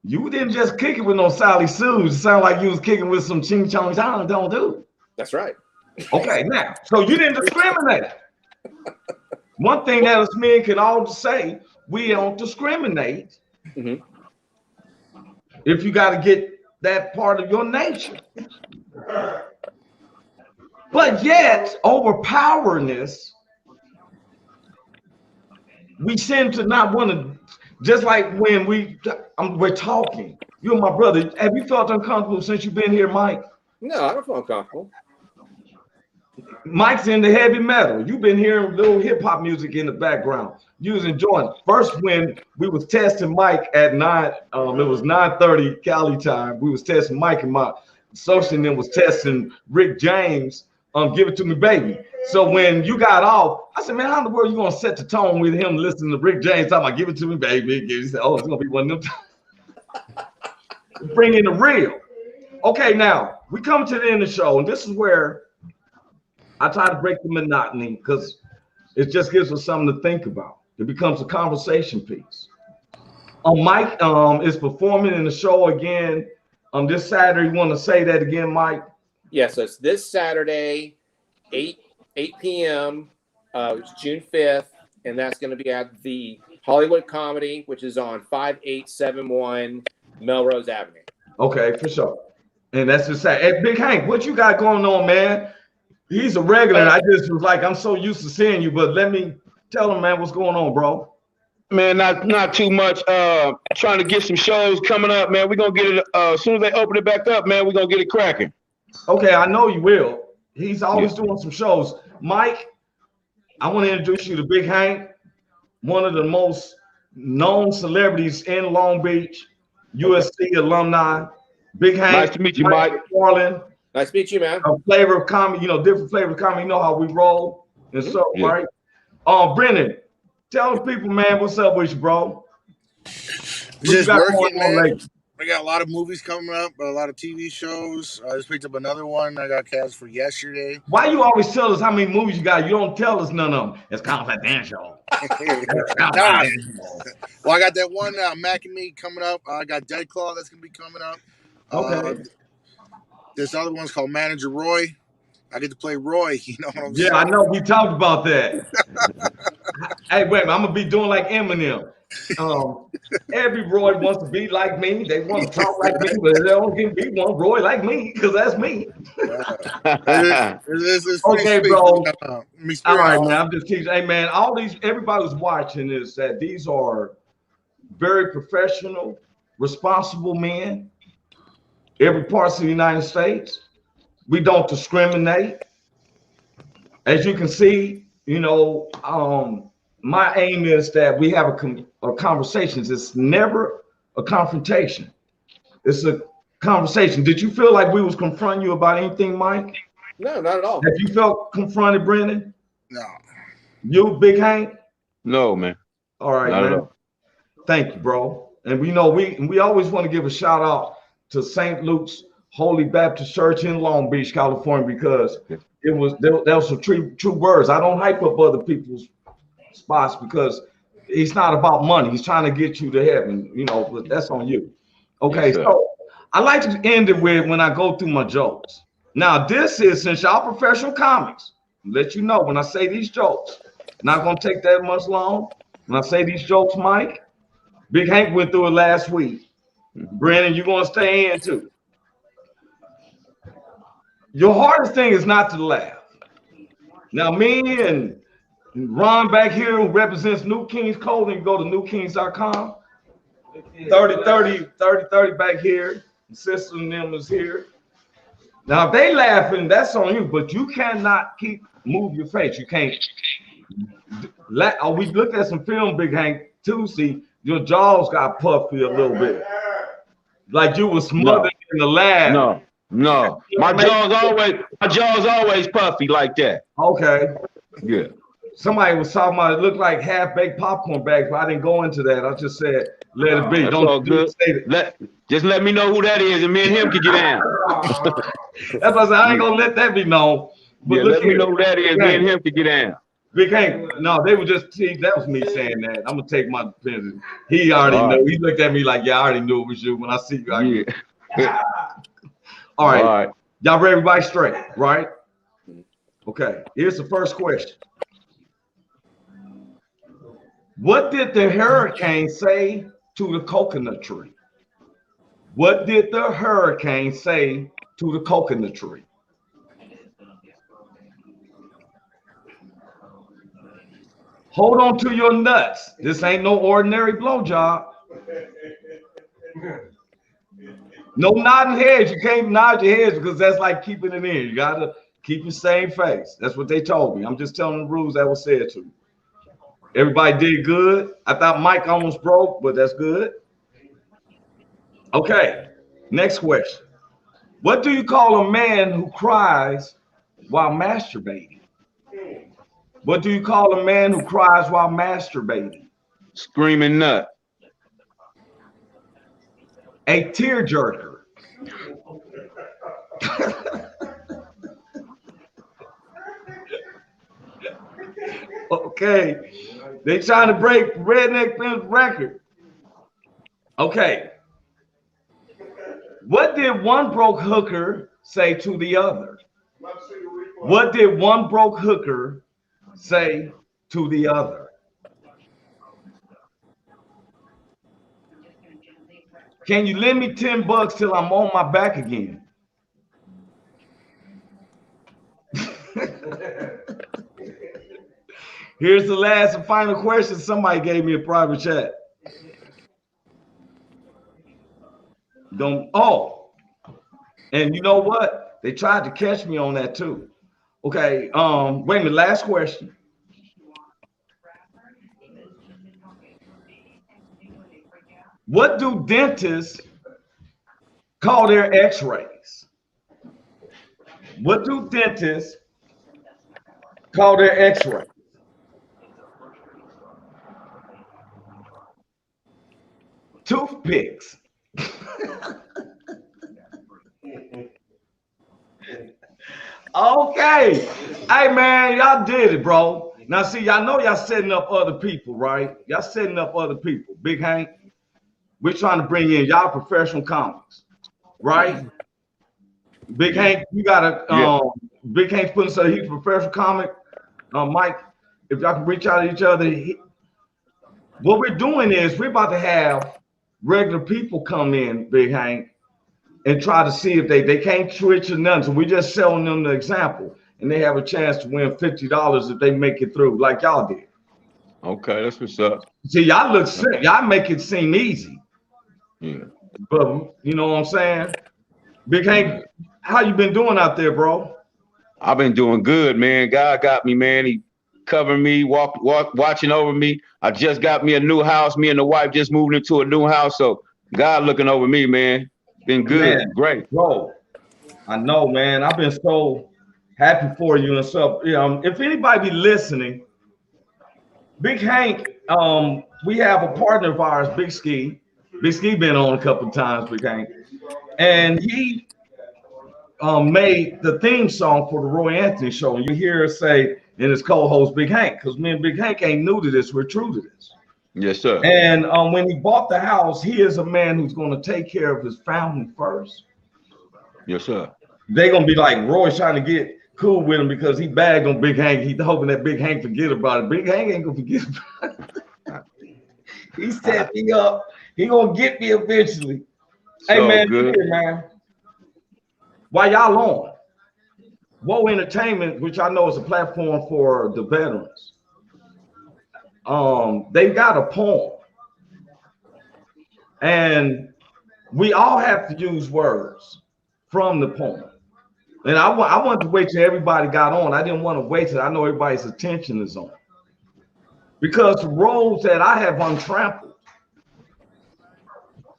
you didn't just kick it with no Sally Sue's. It sounded like you was kicking with some ching chong chong don't do. That's right. Okay, now, so you didn't discriminate. One thing that us men can all say, we don't discriminate. Mm-hmm. If you got to get that part of your nature. But yet, overpowerness, we seem to not want to, just like when we're talking. You and my brother, have you felt uncomfortable since you've been here, Mike? No, I don't feel uncomfortable. Mike's into heavy metal. You've been hearing little hip hop music in the background. You was enjoying it. First, when we was testing Mike at 9, it was 9:30 Cali time. We was testing Mike, and my associate then was testing Rick James. Give It To Me, Baby. So when you got off, I said, man, how in the world are you gonna set the tone with him listening to Rick James talking about Give It To Me, Baby? He said, oh, it's gonna be one of them. Bring in the real. Okay, now we come to the end of the show, and this is where I try to break the monotony because it just gives us something to think about. It becomes a conversation piece. Mike is performing in the show again this Saturday. You want to say that again, Mike? Yes, so it's this Saturday, 8 p.m. It's June 5th, and that's going to be at the Hollywood Comedy, which is on 5871 Melrose Avenue. Okay, for sure. And that's just sad. Hey, Big Hank, what you got going on, man? He's a regular. I just was like, I'm so used to seeing you, but let me tell him, man, what's going on, bro? Man, not too much. Trying to get some shows coming up, man. We're gonna get it as soon as they open it back up, man. We're gonna get it cracking. Okay, I know you will. He's always doing some shows. Mike, I want to introduce you to Big Hank, one of the most known celebrities in Long Beach, USC alumni. Big Hank. Nice to meet you, Mike. McFarland. Nice to meet you, man. A flavor of comedy, different flavor of comedy. You know how we roll and stuff, right? Brennan, tell the people, man, what's up with you, bro? Just working, man. We got a lot of movies coming up, a lot of TV shows. I just picked up another one I got cast for yesterday. Why you always tell us how many movies you got? You don't tell us none of them. It's confidential. Well, I got that one, Mac and Me, coming up. I got Dead Claw that's going to be coming up. Okay. This other one's called Manager Roy. I get to play Roy. You know what I'm saying? Yeah, I know. We talked about that. Hey, wait a minute. I'm going to be doing like Eminem. Every Roy wants to be like me. They want to talk like me, but they don't get me one Roy like me because that's me. Okay, bro. All right, man. I'm just teaching. Hey, man, everybody who's watching is that these are very professional, responsible men. Every part of the United States. We don't discriminate. As you can see, my aim is that we have a conversation. It's never a confrontation. It's a conversation. Did you feel like we was confronting you about anything, Mike? No, not at all. Have you felt confronted, Brendan? No. You, Big Hank? No, man. All right, man. Thank you, bro. And we always want to give a shout out to St. Luke's Holy Baptist Church in Long Beach, California, because there was some true words. I don't hype up other people's spots because it's not about money. He's trying to get you to heaven, but that's on you. Okay, so I like to end it with when I go through my jokes. Now, this is, since y'all professional comics, let you know when I say these jokes, not gonna take that much long. When I say these jokes, Mike, Big Hank went through it last week. Brandon, you're gonna stay in too. Your hardest thing is not to laugh. Now, me and Ron back here, who represents New Kings Clothing, go to newkings.com. 30 back here. The sister and them is here. Now, if they laughing, that's on you, but you cannot move your face. You can't. We looked at some film, Big Hank, Tuesday. Your jaws got puffy a little bit. Like you was smothered in the laugh. No. My jaw's always puffy like that. Okay. Yeah. Somebody was talking about it looked like half-baked popcorn bags, but I didn't go into that. I just said, let it be. Don't say it. Just let me know who that is, and me and him can get down. That's why I said I ain't gonna let that be known. But let me know who that is. Me and him can get down. Big Hank, no, they were just that was me saying that. I'm gonna take my defense. He already knew. He looked at me like, yeah, I already knew it was you. When I see you, All right. Y'all ready? Everybody straight, right? Okay. Here's the first question. What did the hurricane say to the coconut tree? What did the hurricane say to the coconut tree? Hold on to your nuts. This ain't no ordinary blowjob. No nodding heads. You can't nod your heads because that's like keeping it in. You gotta keep your same face. That's what they told me. I'm just telling the rules that was said to me. Everybody did good. I thought Mike almost broke, but that's good. Okay, next question. What do you call a man who cries while masturbating? What do you call a man who cries while masturbating? Screaming nut. A tearjerker. Okay, they trying to break Redneck Film's record. Okay, what did one broke hooker say to the other? What did one broke hooker say to the other? Can you lend me $10 till I'm on my back again? Here's the last and final question. Somebody gave me a private chat. And you know what? They tried to catch me on that too. Okay, wait a minute, last question. What do dentists call their x-rays? What do dentists call their x-rays? Toothpicks. Okay. Hey, man, y'all did it, bro. Now, see, y'all know y'all setting up other people, right? Y'all setting up other people. Big Hank, we're trying to bring in y'all professional comics, right? Big Hank, you got to, Big Hank's putting so he's a professional comic. Mike, if y'all can reach out to each other. What we're doing is we're about to have regular people come in, Big Hank, and try to see if they can't switch or nothing. So we just selling them the example, and they have a chance to win $50 if they make it through, like y'all did. Okay, that's what's up. See, y'all look sick. Y'all make it seem easy. Yeah. But you know what I'm saying? Big Hank, how you been doing out there, bro? I've been doing good, man. God got me, man. He covering me, watching over me. I just got me a new house. Me and the wife just moved into a new house. So God looking over me, man. Been good, Man, great. Bro, I know, man. I've been so happy for you and stuff. If anybody be listening, Big Hank, we have a partner of ours, Big Ski. Big Ski been on a couple of times, Big Hank. And he made the theme song for the Roy Anthony Show. And you hear us say, and his co-host Big Hank, because me and Big Hank ain't new to this, we're true to this. Yes, sir. And when he bought the house, he is a man who's going to take care of his family first. Yes, sir. They're going to be like, Roy's trying to get cool with him because he bagged on Big Hank. He's hoping that Big Hank forget about it. Big Hank ain't going to forget about it. He set me up. He going to get me eventually. So hey, man, good. Here, man. While y'all on, Woe Entertainment, which I know is a platform for the veterans, they got a poem. And we all have to use words from the poem. And I wanted to wait till everybody got on. I didn't want to wait till I know everybody's attention is on. Because the roads that I have untrampled.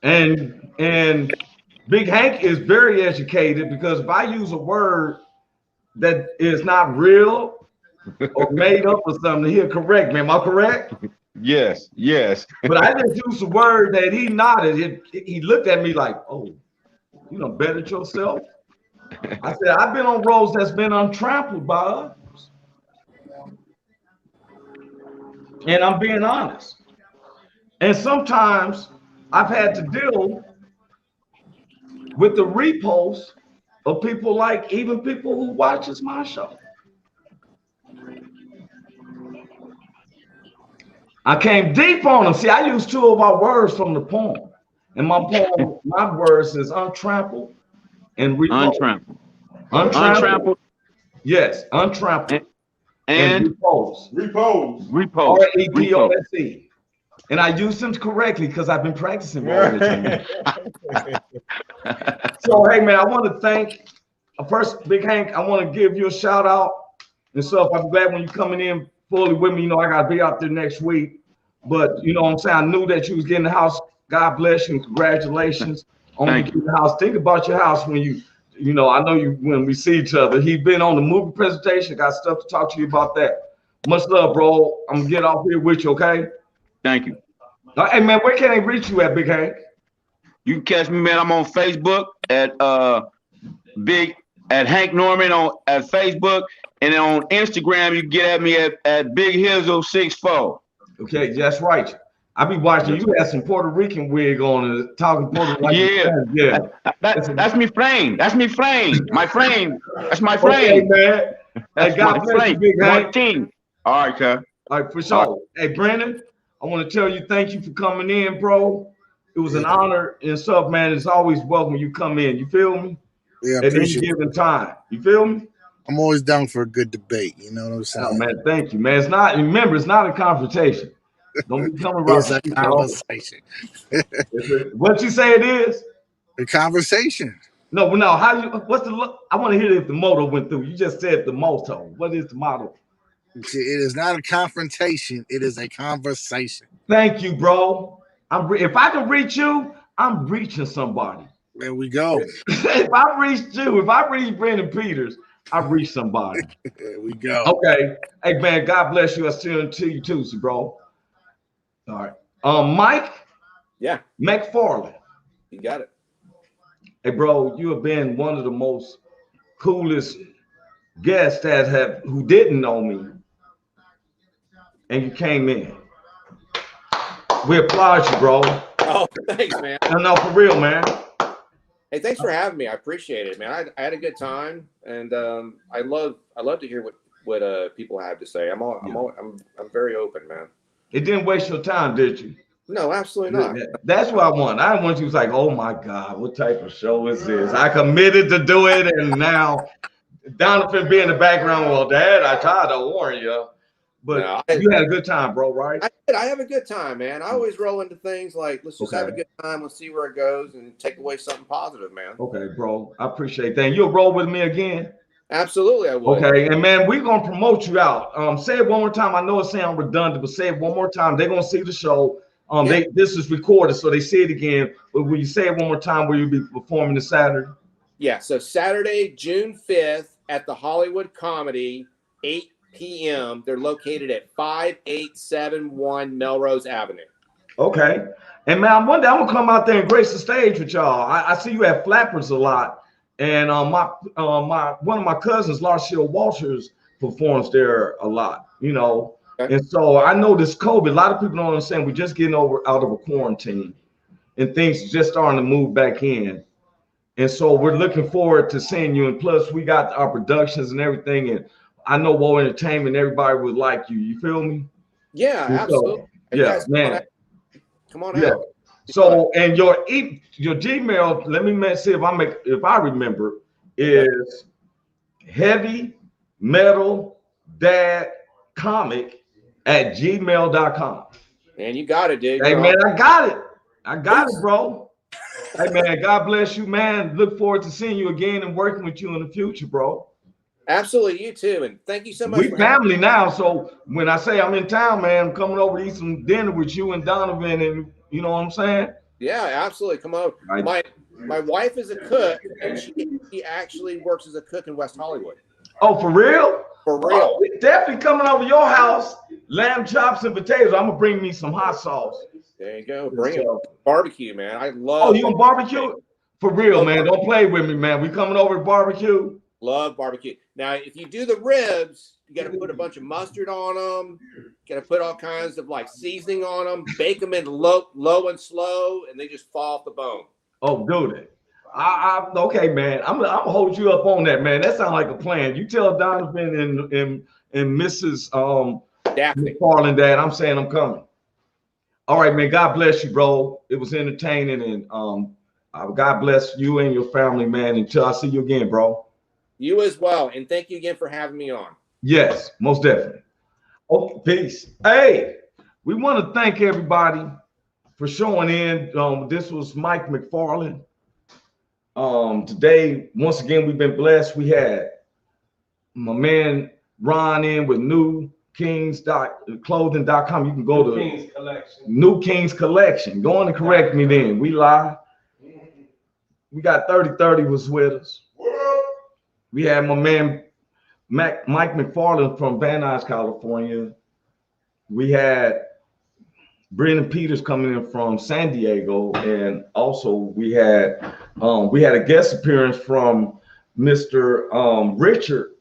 And Big Hank is very educated, because if I use a word that is not real or made up or something, he'll correct me. Am I correct? Yes, yes. But I just used a word that he nodded. He looked at me like, oh, you done bettered yourself? I said, I've been on roads that's been untrampled by others. And I'm being honest. And sometimes I've had to deal with the reposts of people, like even people who watches my show. I came deep on them. See, I used two of our words from the poem. And my poem, my words is untrampled and repost. Untrampled. Untrampled. Yes, untrampled. And repost. Repose. R-E-P-O-S-E. And I use them correctly because I've been practicing. So, hey, man, I want to thank first, Big Hank. I want to give you a shout out and stuff. I'm glad when you're coming in fully with me. You know, I got to be out there next week. But, you know what I'm saying? I knew that you was getting the house. God bless you and congratulations on getting the house. Think about your house when you know, I know you when we see each other. He's been on the movie presentation. Got stuff to talk to you about that. Much love, bro. I'm going to get off here with you, okay? Thank you. Hey, man, where can they reach you at, Big Hank? You can catch me, man. I'm on Facebook at Big at Hank Norman on at Facebook, and on Instagram you get at me at Big Hizzle 64. Okay, that's right. I be watching. You had some Puerto Rican wig on and talking Puerto Rican. Yeah, Yeah. that's me frame. That's me frame. My frame. That's my Okay, frame. man. That's Hey, God my bless you, frame. Big Hank. Martin. All right, cuz. All right, for sure. Hey, Brandon, I want to tell you thank you for coming in, bro. It was an honor and stuff, man. It's always welcome you come in. You feel me? Yeah, I At any appreciate given time. You feel me? I'm always down for a good debate. You know what I'm saying? Oh, man, thank you, man. It's not. Remember, it's not a confrontation. Don't be coming around. It's a conversation. What you say it is? A conversation. No, how you? What's the? I want to hear if the motto went through. You just said the motto. What is the motto? It is not a confrontation. It is a conversation. Thank you, bro. If I can reach you, I'm reaching somebody. There we go. If I reach you, if I reach Brandon Peters, I reach somebody. There we go. Okay. Hey, man, God bless you. I'll see you to you Tuesday, bro. All right. Mike? Yeah. McFarland. You got it. Hey, bro, you have been one of the most coolest guests who didn't know me. And you came in. We applaud you, bro. Oh, thanks, man. No, for real, man. Hey, thanks for having me. I appreciate it, man. I had a good time, and I love to hear what people have to say. I'm very open, man. It didn't waste your time, did you? No, absolutely not. That's what I want. I want you to like, oh my God, what type of show is this? I committed to do it, and now Donovan be in the background. Well, Dad, I tried to warn you, but you had a good time, bro, right? I did. I have a good time, man. I always roll into things like, let's just have a good time. Let's see where it goes and take away something positive, man. Okay, bro. I appreciate that. You'll roll with me again? Absolutely, I will. Okay, and man, we're gonna promote you out. Say it one more time. I know it sounds redundant, but say it one more time. They're gonna see the show. This is recorded, so they see it again. But will you say it one more time where you'll be performing this Saturday? Yeah, so Saturday, June 5th at the Hollywood Comedy, 8 p.m. They're located at 5871 Melrose Avenue. Okay. And man, one day I'm gonna come out there and grace the stage with y'all. I see you at Flappers a lot. And one of my cousins, Larcia Walters, performs there a lot, you know. Okay. And so I know this COVID, a lot of people don't understand. We're just getting out of a quarantine and things just starting to move back in. And so we're looking forward to seeing you. And plus, we got our productions and everything. And I know Woe Entertainment, everybody would like you. You feel me? Yeah, and absolutely. So, yeah, man. Come on out. So, and your Gmail, let me see if I remember, is heavy metal dad comic at gmail.com. Man, you got it, dude. Hey, man, I got it, bro. Hey, man, God bless you, man. Look forward to seeing you again and working with you in the future, bro. Absolutely, you too. And thank you so much. We family now, so when I say I'm in town, man, I'm coming over to eat some dinner with you and Donovan, and you know what I'm saying? Yeah, absolutely. Come over. Right. My wife is a cook, and she actually works as a cook in West Hollywood. Oh, for real? For real. Oh, we definitely coming over your house. Lamb chops and potatoes. I'm gonna bring me some hot sauce. There you go. Bring it. Barbecue, man. I love. Oh, you on barbecue? For real, man. Don't play with me, man. We coming over to barbecue. Love barbecue. Now, if you do the ribs, you got to put a bunch of mustard on them. Got to put all kinds of like seasoning on them. Bake them in low and slow, and they just fall off the bone. Oh, dude. Okay, man. I'm gonna hold you up on that, man. That sounds like a plan. You tell Donovan and Mrs. McFarland that I'm saying I'm coming. All right, man. God bless you, bro. It was entertaining, and God bless you and your family, man. Until I see you again, bro. You as well, and thank you again for having me on. Yes, most definitely. Okay, peace. Hey, we want to thank everybody for showing in. This was Mike McFarland. Today, once again, we've been blessed. We had my man Ron in with newkings.clothing.com. You can go to Kings Collection. New Kings Collection. Go on and correct me then. We live. We got 3030 was with us. We had my man Mike McFarland from Van Nuys, California. We had Brendan Peters coming in from San Diego, and also we had a guest appearance from Mr. Richard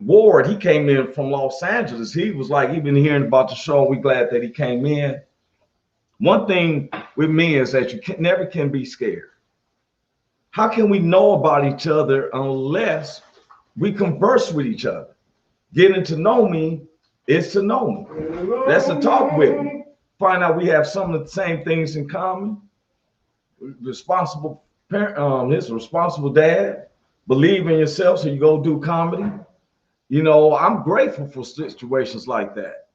Ward. He came in from Los Angeles. He was like, he'd been hearing about the show, and we're glad that he came in. One thing with me is that you never can be scared. How can we know about each other unless we converse with each other? Getting to know me is to know me. That's to talk with me. Find out we have some of the same things in common. Responsible parent, his responsible dad. Believe in yourself, so you go do comedy. You know, I'm grateful for situations like that.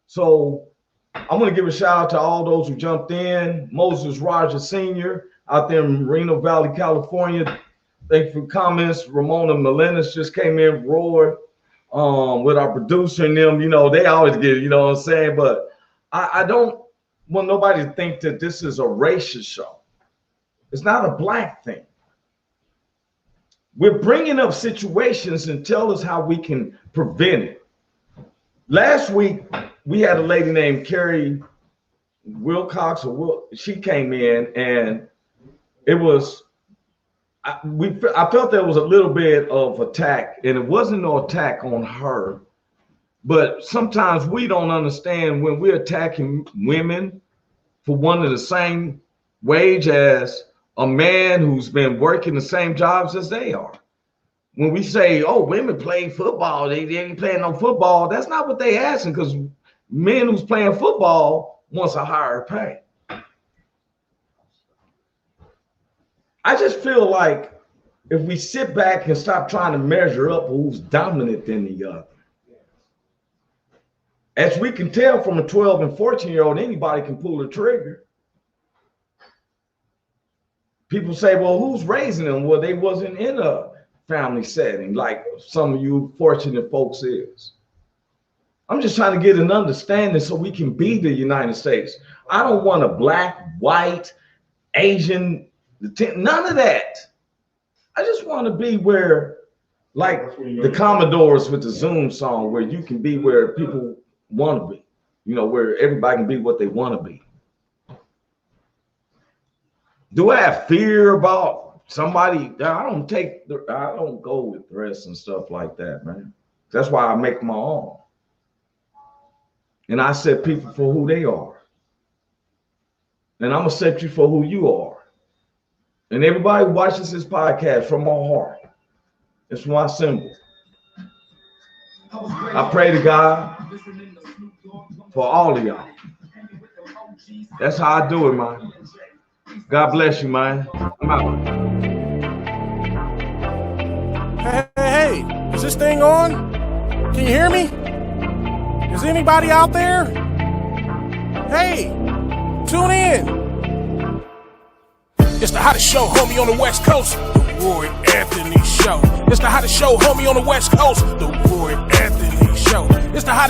So I'm going to give a shout out to all those who jumped in. Moses Rogers Sr. out there in Moreno Valley, California. Thank you for comments. Ramona Melendez just came in, roared with our producer and them. You know, they always get it, you know what I'm saying? But I don't want nobody to think that this is a racist show. It's not a black thing. We're bringing up situations and tell us how we can prevent it. Last week, we had a lady named Carrie Wilcox, she came in, and it was, I felt there was a little bit of attack, and it wasn't no attack on her, but sometimes we don't understand when we're attacking women for one of the same wage as a man who's been working the same jobs as they are. When we say, oh, women play football, they ain't playing no football, that's not what they asking, because men who's playing football wants a higher pay. I just feel like if we sit back and stop trying to measure up who's dominant than the other. As we can tell from a 12 and 14-year-old, anybody can pull a trigger. People say, well, who's raising them? Well, they wasn't in a family setting like some of you fortunate folks is. I'm just trying to get an understanding so we can be the United States. I don't want a black, white, Asian, none of that. I just want to be where, like the Commodores with the Zoom song, where you can be where people want to be, you know, where everybody can be what they want to be. Do I have fear about somebody? I don't go with threats and stuff like that, man. That's why I make my own. And I set people for who they are. And I'm going to set you for who you are. And everybody who watches this podcast from my heart, it's my symbol. I pray to God for all of y'all. That's how I do it, man. God bless you, man. I'm out. Hey, is this thing on? Can you hear me? Is anybody out there? Hey, tune in. It's the hottest show, homie, on the West Coast. The Roy Anthony Show. It's the hottest show, homie, on the West Coast. The Roy